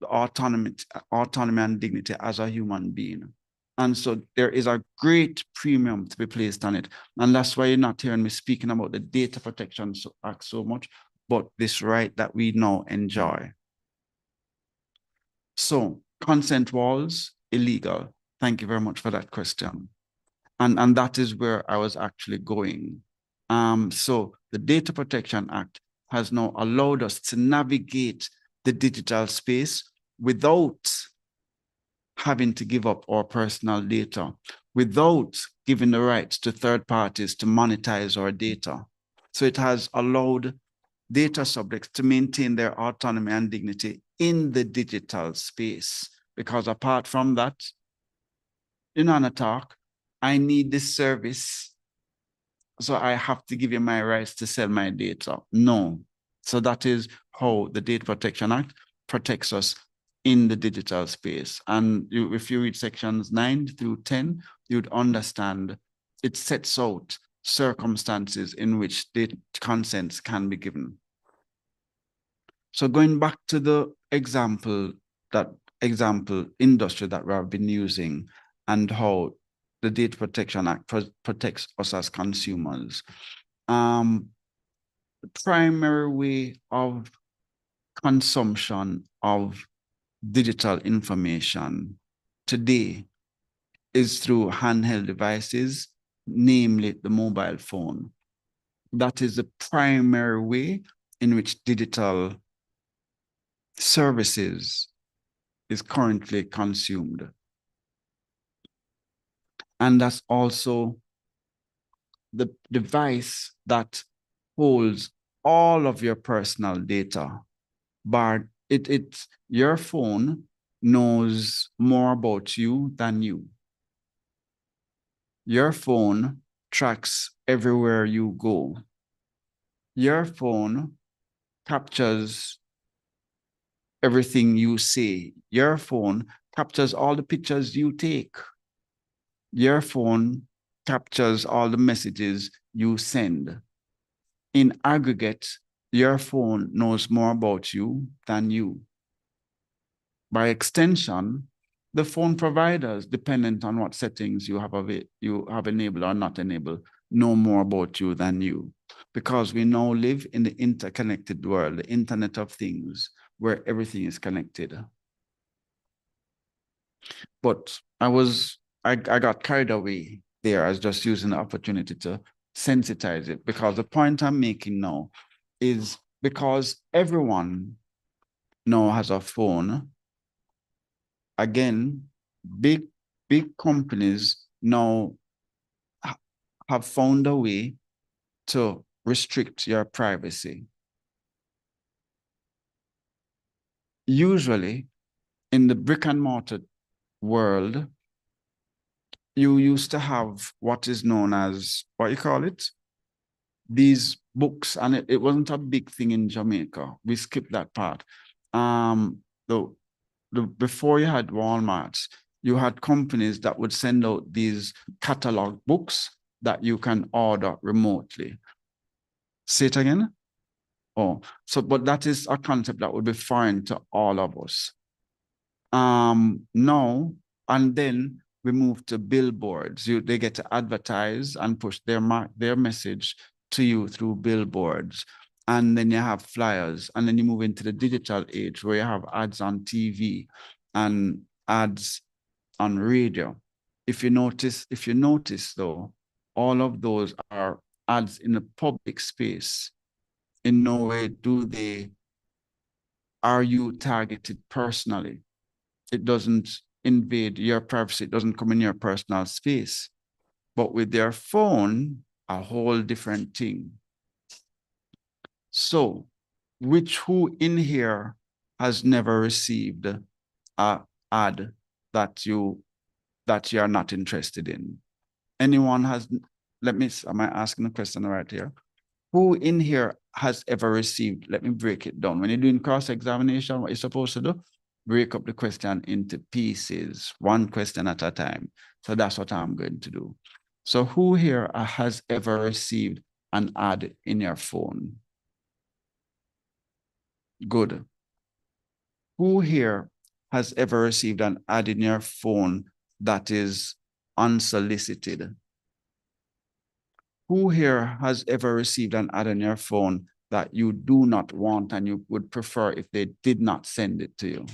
the autonomy and dignity as a human being. And so there is a great premium to be placed on it. And that's why you're not hearing me speaking about the Data Protection Act so much, but this right that we now enjoy. So consent walls, illegal. Thank you very much for that question. And that is where I was actually going. So the Data Protection Act has now allowed us to navigate the digital space without having to give up our personal data, without giving the rights to third parties to monetize our data. So it has allowed data subjects to maintain their autonomy and dignity in the digital space. Because apart from that, in a talk, I need this service, so I have to give you my rights to sell my data. No. So that is how the Data Protection Act protects us in the digital space. And if you read sections 9 through 10, you'd understand it sets out circumstances in which data consents can be given. So going back to the example industry that we have been using and how the Data Protection Act protects us as consumers. The primary way of consumption of digital information today is through handheld devices, namely the mobile phone. That is the primary way in which digital services is currently consumed. And that's also the device that holds all of your personal data. But your phone knows more about you than you. Your phone tracks everywhere you go. Your phone captures everything you say. Your phone captures all the pictures you take. Your phone captures all the messages you send. In aggregate, your phone knows more about you than you. By extension, the phone providers, dependent on what settings you have enabled or not enabled, know more about you than you. Because we now live in the interconnected world, the Internet of Things, where everything is connected. But I got carried away there. I was just using the opportunity to sensitize it, because the point I'm making now is because everyone now has a phone. Again, big companies now have found a way to restrict your privacy. Usually, in the brick and mortar world, you used to have what is known as, what you call it? These books, and it wasn't a big thing in Jamaica. We skipped that part. Before you had Walmarts, you had companies that would send out these catalog books that you can order remotely. Say it again? Oh, so, but that is a concept that would be foreign to all of us. Now, and then we move to billboards. They get to advertise and push their message to you through billboards. And then you have flyers, and then you move into the digital age where you have ads on TV and ads on radio. If you notice though, all of those are ads in the public space. In no way are you targeted personally. It doesn't invade your privacy. It doesn't come in your personal space. But with their phone, a whole different thing. So, who in here has never received an ad that you are not interested in? Anyone has? Am I asking a question right here? Who in here has ever received? Let me break it down. When you're doing cross-examination, what you're supposed to do? Break up the question into pieces, one question at a time. So that's what I'm going to do. So who here has ever received an ad in your phone? Good. Who here has ever received an ad in your phone that is unsolicited? Who here has ever received an ad on your phone that you do not want and you would prefer if they did not send it to you?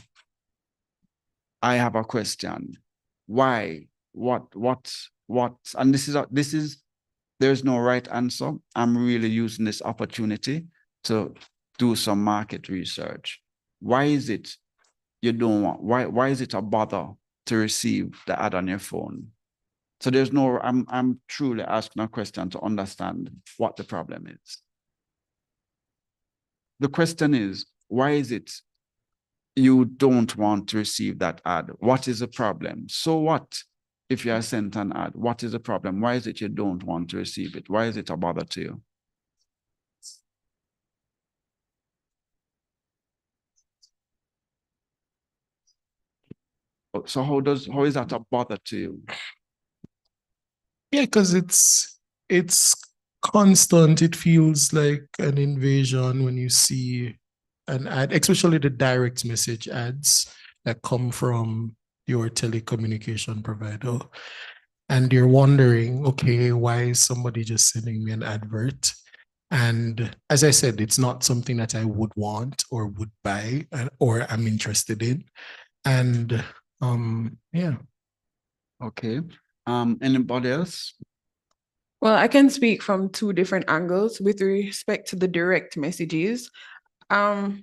I have a question. Why? What? And this is, there's no right answer. I'm really using this opportunity to do some market research. Why is it you don't want, why is it a bother to receive the ad on your phone? So there's no, I'm truly asking a question to understand what the problem is. The question is, why is it you don't want to receive that ad? What is the problem? So what if you are sent an ad? What is the problem? Why is it you don't want to receive it? Why is it a bother to you? So how is that a bother to you? Yeah, because it's constant. It feels like an invasion when you see an ad, especially the direct message ads that come from your telecommunication provider. And you're wondering, okay, why is somebody just sending me an advert? And as I said, it's not something that I would want or would buy or I'm interested in. And yeah. Okay. Anybody else? Well, I can speak from two different angles with respect to the direct messages. I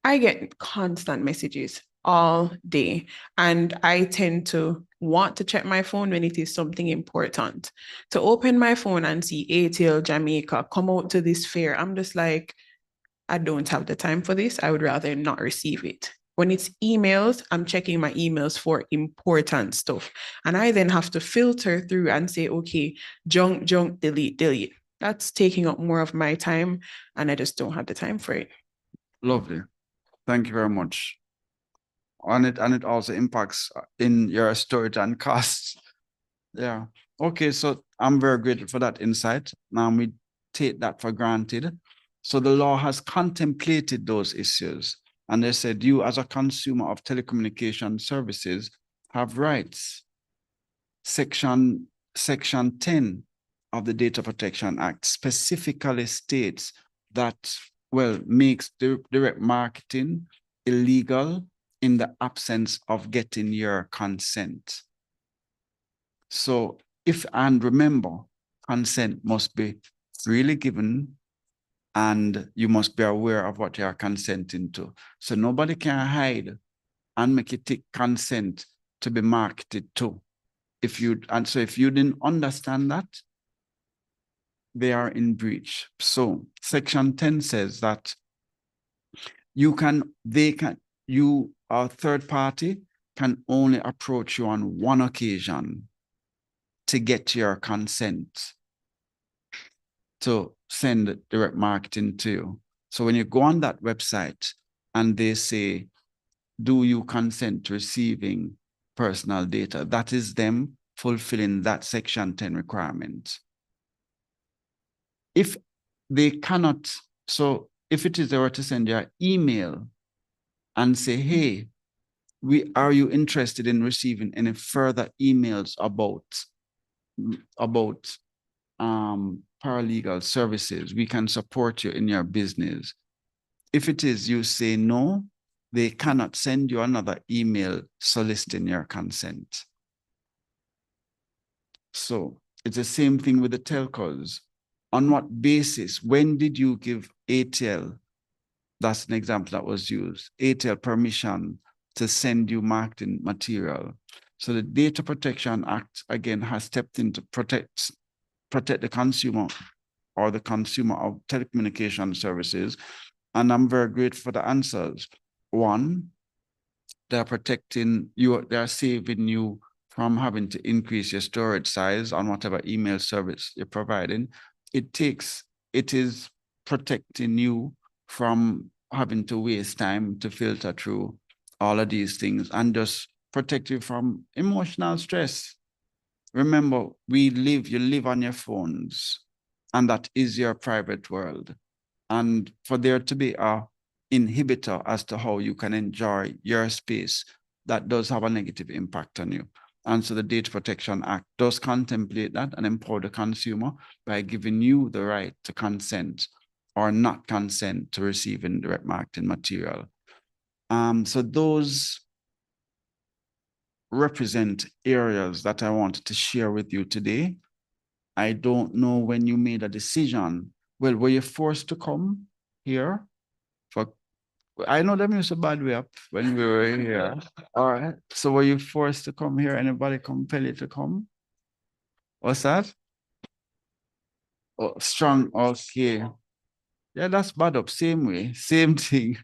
get constant messages all day, and I tend to want to check my phone when it is something important. To open my phone and see ATL Jamaica come out to this fair, I'm just like, I don't have the time for this. I would rather not receive it. When it's emails, I'm checking my emails for important stuff. And I then have to filter through and say, okay, junk, delete. That's taking up more of my time, and I just don't have the time for it. Lovely. Thank you very much. And it also impacts in your storage and costs. Yeah. Okay, so I'm very grateful for that insight. Now we take that for granted. So the law has contemplated those issues, and they said you as a consumer of telecommunication services have rights. Section 10 of the Data Protection Act specifically states that, well, makes direct marketing illegal in the absence of getting your consent. So and remember, consent must be freely given and you must be aware of what you are consenting to. So nobody can hide and make it take consent to be marketed to. If you didn't understand that, they are in breach. So section 10 says that you, a third party, can only approach you on one occasion to get your consent to send direct marketing to you. So when you go on that website and they say, do you consent to receiving personal data? That is them fulfilling that section 10 requirement. If they cannot, so if it is they were to send you an email and say, hey, are you interested in receiving any further emails about paralegal services? We can support you in your business. If it is you say no, they cannot send you another email soliciting your consent. So it's the same thing with the telcos. On what basis? When did you give ATL? That's an example that was used. ATL permission to send you marketing material. So the Data Protection Act, again, has stepped in to protect the consumer or the consumer of telecommunication services. And I'm very grateful for the answers. One, they're protecting you, they're saving you from having to increase your storage size on whatever email service you're providing. It is protecting you from having to waste time to filter through all of these things and just protect you from emotional stress. Remember, you live on your phones, and that is your private world. And for there to be a inhibitor as to how you can enjoy your space, that does have a negative impact on you. And so the Data Protection Act does contemplate that and empower the consumer by giving you the right to consent or not consent to receiving direct marketing material. So those represent areas that I wanted to share with you today. I don't know when you made a decision. Well, were you forced to come here? I know them used a bad way up when we were here. All right. So were you forced to come here? Anybody compel you to come? What's that? Oh, strong. Okay. Yeah, that's bad up. Same way, same thing.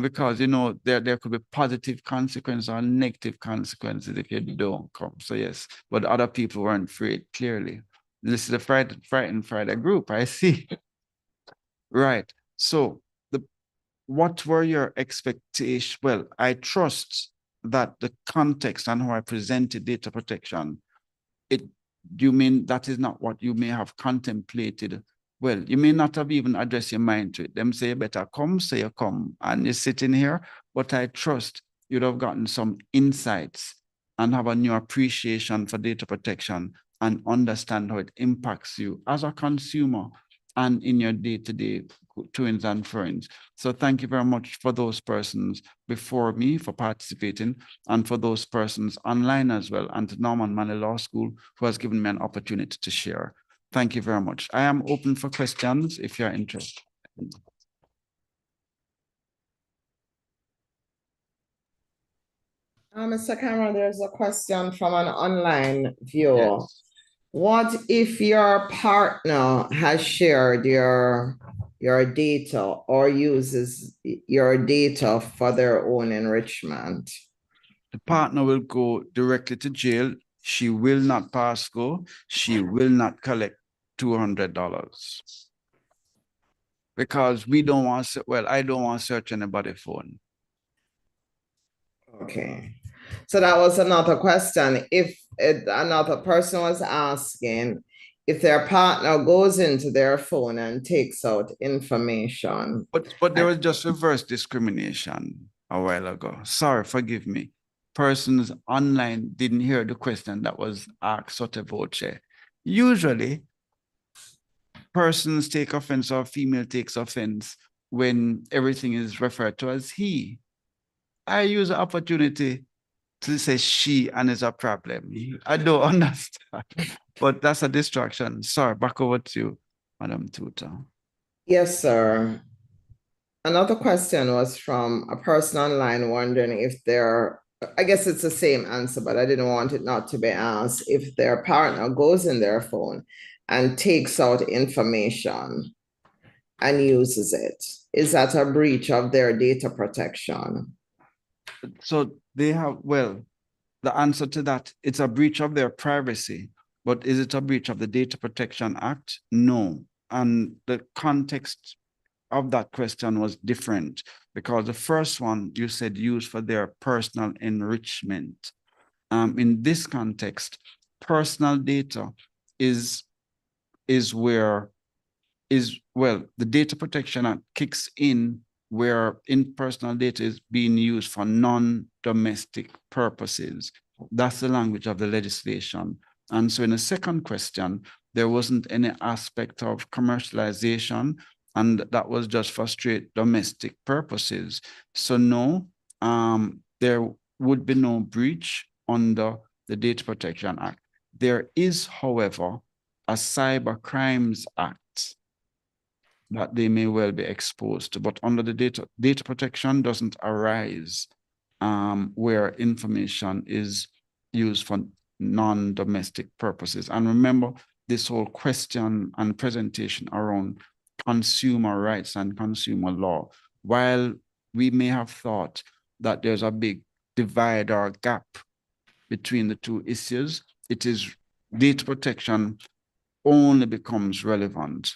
Because there could be positive consequences or negative consequences if you don't come. So yes, but other people weren't afraid, clearly. This is the Frightened Friday group, I see. Right. So what were your expectations? Well, I trust that the context and how I presented data protection, you mean that is not what you may have contemplated. Well, you may not have even addressed your mind to it. Them say you better come, so you come, and you're sitting here, but I trust you'd have gotten some insights and have a new appreciation for data protection and understand how it impacts you as a consumer and in your day-to-day doings and friends. So thank you very much for those persons before me for participating, and for those persons online as well, and to Norman Manley Law School, who has given me an opportunity to share. Thank you very much. I am open for questions if you're interested. Mr. Cameron, there's a question from an online viewer. Yes. What if your partner has shared your data or uses your data for their own enrichment? The partner will go directly to jail. She will not pass go. She will not collect $200. Because we don't want, I don't want to search anybody's phone. Okay. So that was another question. If another person was asking if their partner goes into their phone and takes out information. But there was just reverse discrimination a while ago. Sorry, forgive me. Persons online didn't hear the question that was asked sotto voce. Usually, persons take offense or female takes offense when everything is referred to as he. I use the opportunity to say she and it's a problem. I don't understand, but that's a distraction. Sorry, back over to you, Madam Tutor. Yes, sir. Another question was from a person online wondering if I guess it's the same answer, but I didn't want it not to be asked. If their partner goes in their phone and takes out information and uses it, is that a breach of their data protection? So they have, well, the answer to that, it's a breach of their privacy, but is it a breach of the Data Protection Act? No. And the context of that question was different because the first one you said used for their personal enrichment. In this context, personal data is where the Data Protection Act kicks in where personal data is being used for non-domestic purposes. That's the language of the legislation. And so in the second question, there wasn't any aspect of commercialization, and that was just for straight domestic purposes. So no, there would be no breach under the Data Protection Act. There is, however, a Cyber Crimes Act that they may well be exposed to, but under the data protection doesn't arise where information is used for non-domestic purposes. And remember this whole question and presentation around consumer rights and consumer law. While we may have thought that there's a big divide or gap between the two issues, it is data protection only becomes relevant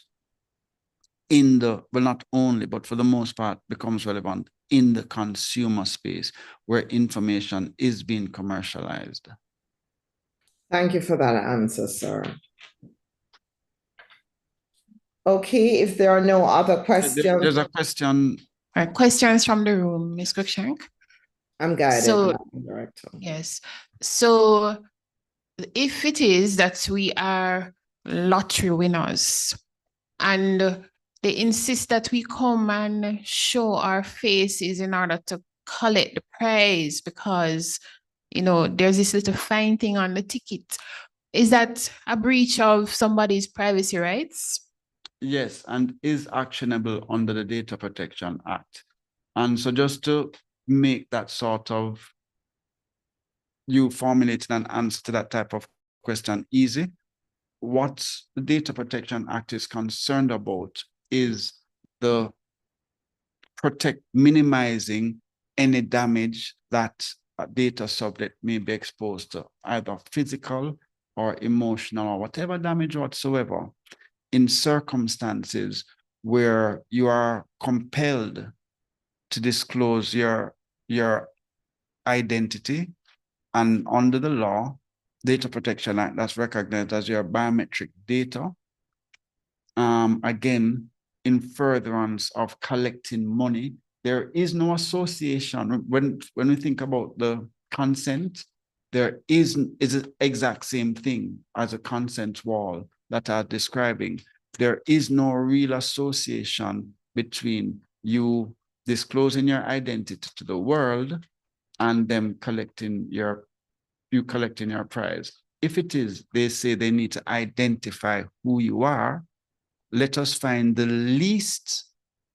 well, not only, but for the most part, becomes relevant in the consumer space where information is being commercialized. Thank you for that answer, sir. Okay, if there are no other questions. There's a question. Questions from the room, Ms. Cruikshank? I'm guided, So, Director. yes. So if it is that we are lottery winners and they insist that we come and show our faces in order to collect the prize because, you know, there's this little fine thing on the ticket. Is that a breach of somebody's privacy rights? Yes, and is actionable under the Data Protection Act. And so just to make that sort of, you formulating an answer to that type of question easy, what the Data Protection Act is concerned about is the minimizing any damage that a data subject may be exposed to, either physical or emotional or whatever damage whatsoever, in circumstances where you are compelled to disclose your identity, and under the law, Data Protection Act, that's recognized as your biometric data. Again, in furtherance of collecting money, there is no association. When we think about the consent, there is the exact same thing as a consent wall that I'm describing. There is no real association between you disclosing your identity to the world and them collecting your prize. If it is, they say they need to identify who you are. Let us find the least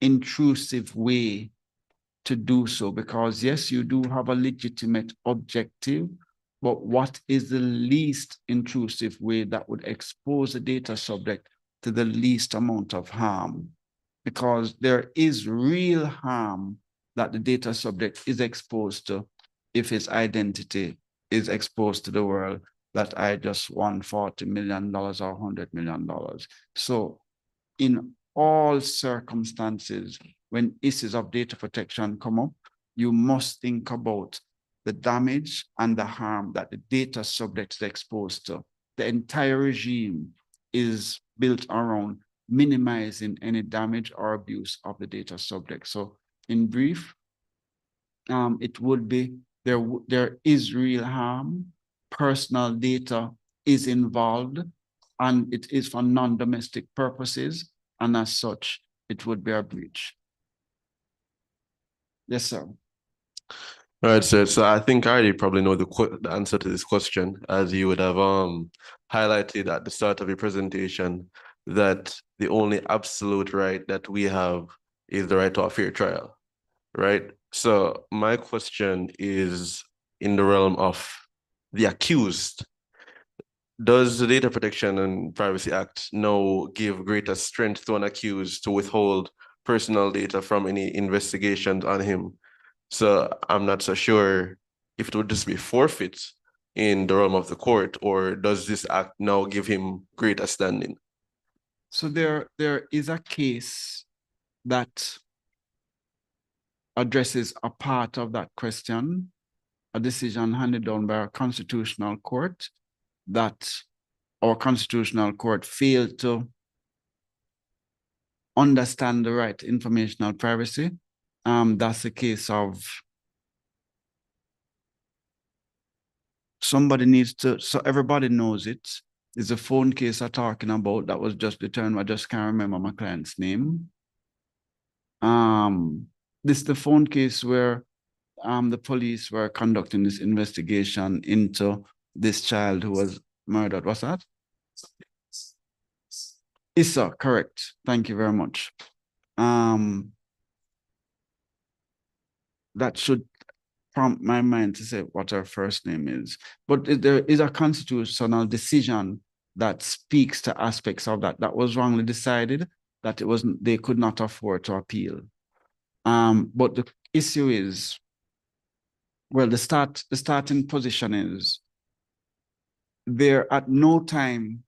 intrusive way to do so, because yes, you do have a legitimate objective, but what is the least intrusive way that would expose a data subject to the least amount of harm? Because there is real harm that the data subject is exposed to if his identity is exposed to the world that I just won $40 million or $100 million. So in all circumstances, when issues of data protection come up, you must think about the damage and the harm that the data subject is exposed to. The entire regime is built around minimizing any damage or abuse of the data subject. So in brief, it would be, there is real harm, personal data is involved, and it is for non-domestic purposes, and as such, it would be a breach. Yes, sir. All right, sir. So I think I already probably know the answer to this question, as you would have highlighted at the start of your presentation, that the only absolute right that we have is the right to a fair trial, right? So my question is in the realm of the accused. Does the Data Protection and Privacy Act now give greater strength to an accused to withhold personal data from any investigations on him? So I'm not so sure if it would just be forfeit in the realm of the court, or does this act now give him greater standing? So there is a case that addresses a part of that question, a decision handed down by our constitutional court that our constitutional court failed to understand the right to informational privacy. That's the case of somebody needs to, so everybody knows it. It's a phone case I'm talking about that was just determined. I just can't remember my client's name. This is the phone case where the police were conducting this investigation into this child who was murdered. What's that? Issa, correct. Thank you very much. That should prompt my mind to say what her first name is. But there is a constitutional decision that speaks to aspects of that was wrongly decided, that it wasn't, they could not afford to appeal. But the issue is, well, the starting position is there at no time,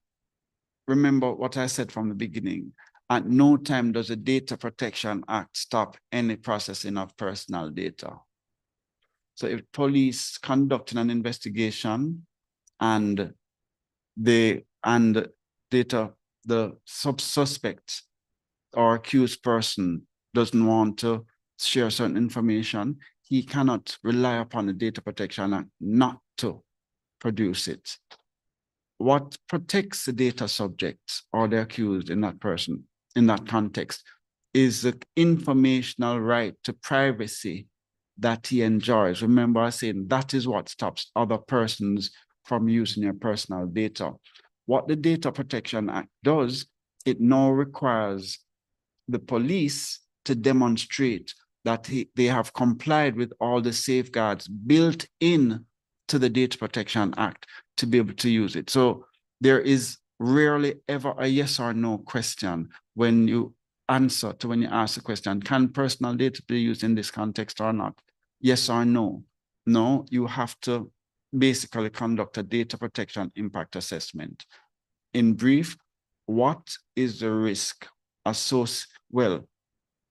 remember what I said from the beginning, at no time does the Data Protection Act stop any processing of personal data. So if police conducting an investigation and the suspect or accused person doesn't want to share certain information, he cannot rely upon the Data Protection Act not to produce it. What protects the data subject or the accused in that person, in that context, is the informational right to privacy that he enjoys. Remember I said that is what stops other persons from using your personal data. What the Data Protection Act does, it now requires the police to demonstrate that they have complied with all the safeguards built in to the Data Protection Act to be able to use it. So there is rarely ever a yes or no question when you ask the question, can personal data be used in this context or not? Yes or no? No, you have to basically conduct a data protection impact assessment. In brief, what is the risk associated? Well,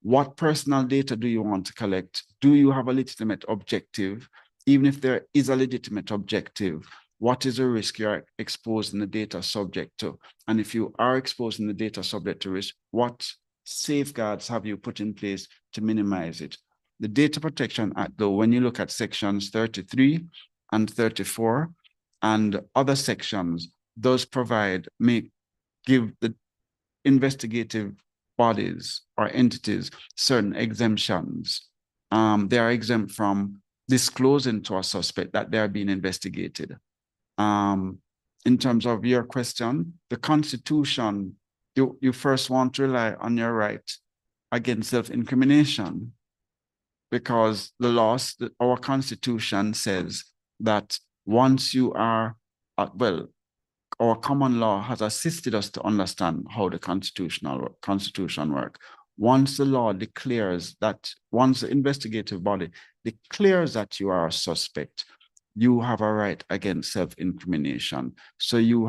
what personal data do you want to collect? Do you have a legitimate objective? Even if there is a legitimate objective, what is the risk you're exposing the data subject to? And if you are exposing the data subject to risk, what safeguards have you put in place to minimize it? The Data Protection Act, though, when you look at sections 33 and 34 and other sections, those give the investigative bodies or entities certain exemptions. They are exempt from disclosing to a suspect that they are being investigated. In terms of your question, the Constitution, you first want to rely on your right against self-incrimination, because the laws, our Constitution says that once you are, our common law has assisted us to understand how the Constitution works. Once the law declares that, once the investigative body declares that you are a suspect, you have a right against self-incrimination. So you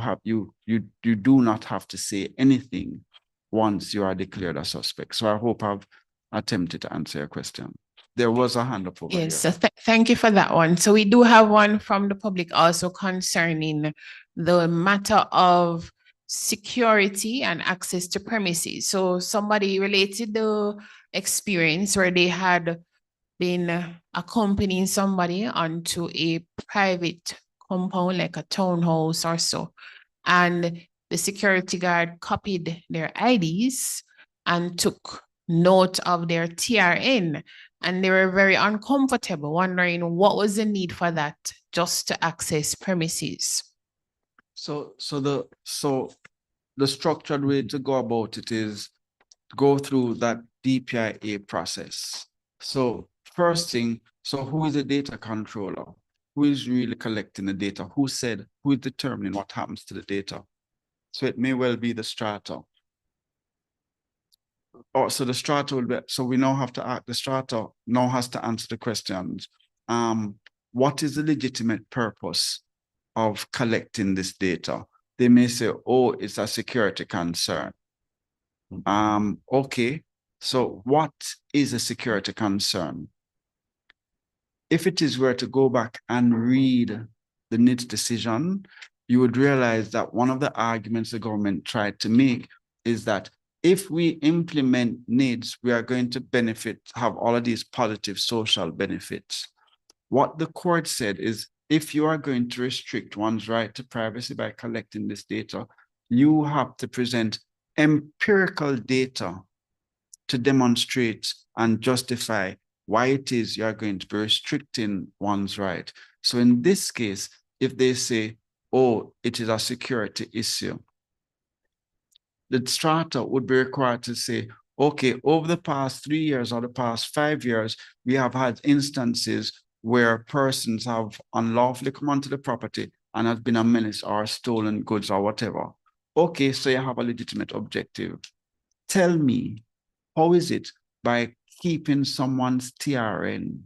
do not have to say anything once you are declared a suspect. So I hope I've attempted to answer your question. There was a hand up over here. Yes, so thank you for that one. So we do have one from the public also concerning the matter of security and access to premises. So somebody related the experience where they had been accompanying somebody onto a private compound, like a townhouse or so. And the security guard copied their IDs and took note of their TRN. And they were very uncomfortable, wondering what was the need for that just to access premises. So the structured way to go about it is go through that DPIA process. So first thing, so who is the data controller? Who is really collecting the data? Who is determining what happens to the data? So it may well be the strata. So the strata will be, so we now have to ask, the strata now has to answer the questions. What is the legitimate purpose of collecting this data? They may say, oh, it's a security concern. Okay, so what is a security concern? If it is were to go back and read the NITS decision, you would realize that one of the arguments the government tried to make is that if we implement NITS, we are going to have all of these positive social benefits. What the court said is, if you are going to restrict one's right to privacy by collecting this data, you have to present empirical data to demonstrate and justify why it is you're going to be restricting one's right. So in this case, if they say, oh, it is a security issue, the strata would be required to say, okay, over the past 3 years or the past 5 years, we have had instances where persons have unlawfully come onto the property and has been a menace or stolen goods or whatever. Okay, so you have a legitimate objective. Tell me, how is it by keeping someone's TRN,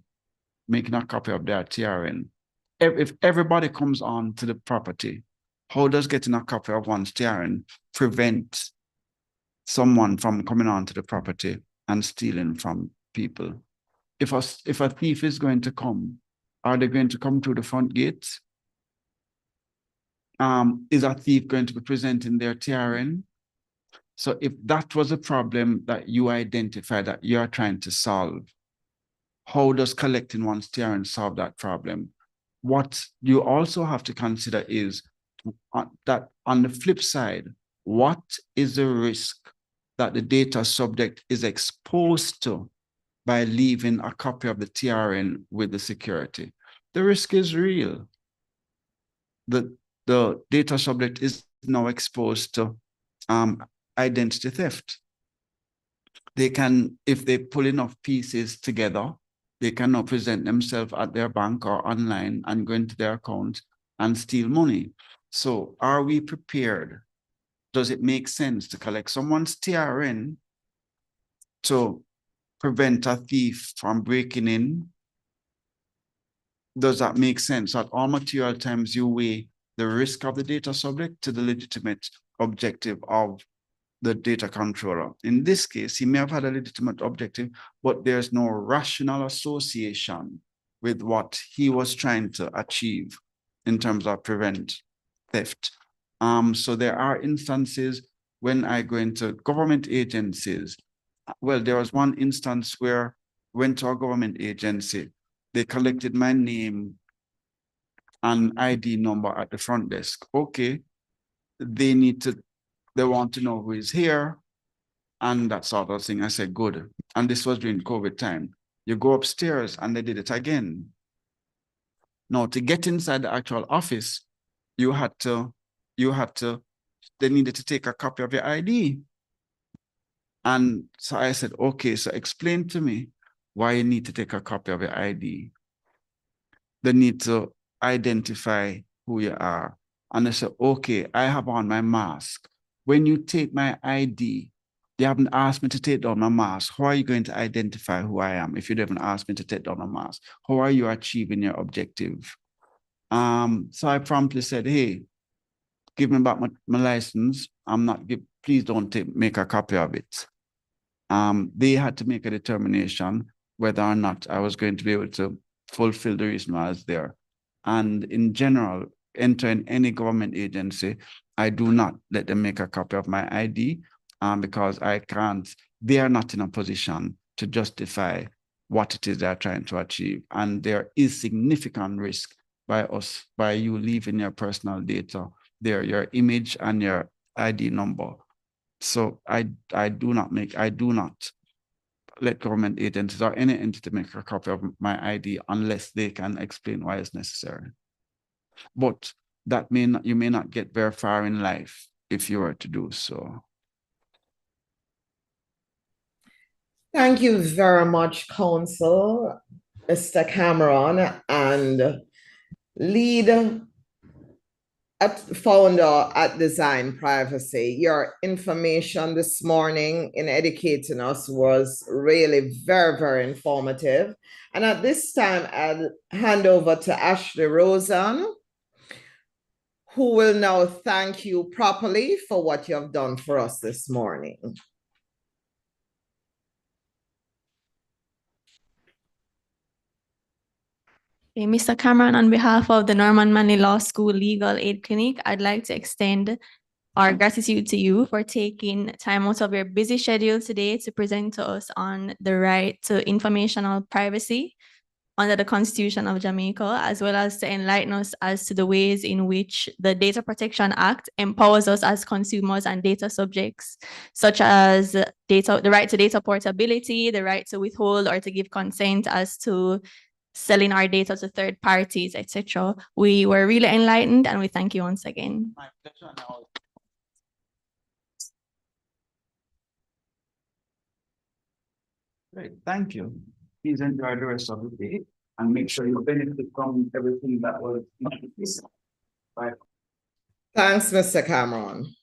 making a copy of their TRN? If everybody comes on to the property, how does getting a copy of one's TRN prevent someone from coming onto the property and stealing from people? If a thief is going to come, are they going to come through the front gates? Is a thief going to be presenting their TRN? So if that was a problem that you identified that you're trying to solve, how does collecting one's TRN solve that problem? What you also have to consider is that on the flip side, what is the risk that the data subject is exposed to by leaving a copy of the TRN with the security? The risk is real. The data subject is now exposed to identity theft. They can, if they pull enough pieces together, they can now present themselves at their bank or online and go into their account and steal money. So are we prepared? Does it make sense to collect someone's TRN to prevent a thief from breaking in? Does that make sense? At all material times, you weigh the risk of the data subject to the legitimate objective of the data controller. In this case, he may have had a legitimate objective, but there's no rational association with what he was trying to achieve in terms of prevent theft. So there are instances when I go into government agencies. Well, there was one instance where I went to a government agency. They collected my name and ID number at the front desk. Okay, they want to know who is here and that sort of thing. I said, good. And this was during COVID time. You go upstairs and they did it again. Now, to get inside the actual office, they needed to take a copy of your ID. And so I said, okay, so explain to me why you need to take a copy of your ID. They need to identify who you are. And I said, okay, I have on my mask. When you take my ID, they haven't asked me to take down my mask. How are you going to identify who I am if you haven't asked me to take down my mask? How are you achieving your objective? So I promptly said, hey, give me back my license. Please don't make a copy of it. They had to make a determination whether or not I was going to be able to fulfill the reason why I was there. And in general, entering any government agency, I do not let them make a copy of my ID because they are not in a position to justify what it is they're trying to achieve. And there is significant risk by you leaving your personal data there, your image and your ID number. So I do not let government agencies or any entity make a copy of my ID unless they can explain why it's necessary. But you may not get very far in life if you were to do so. Thank you very much, Council, Mr. Cameron, and lead founder at Design Privacy. Your information this morning in educating us was really very, very informative. And at this time, I'll hand over to Ashley Rosen, who will now thank you properly for what you have done for us this morning. Okay, Mr. Cameron, on behalf of the Norman Manley Law School Legal Aid Clinic, I'd like to extend our gratitude to you for taking time out of your busy schedule today to present to us on the right to informational privacy under the Constitution of Jamaica, as well as to enlighten us as to the ways in which the Data Protection Act empowers us as consumers and data subjects, such as the right to data portability, the right to withhold or to give consent as to selling our data to third parties, etc. We were really enlightened, and we thank you once again. My pleasure. Now. Great, thank you. Please enjoy the rest of the day and make sure you benefit from everything that was. Bye. Thanks, Mr. Cameron.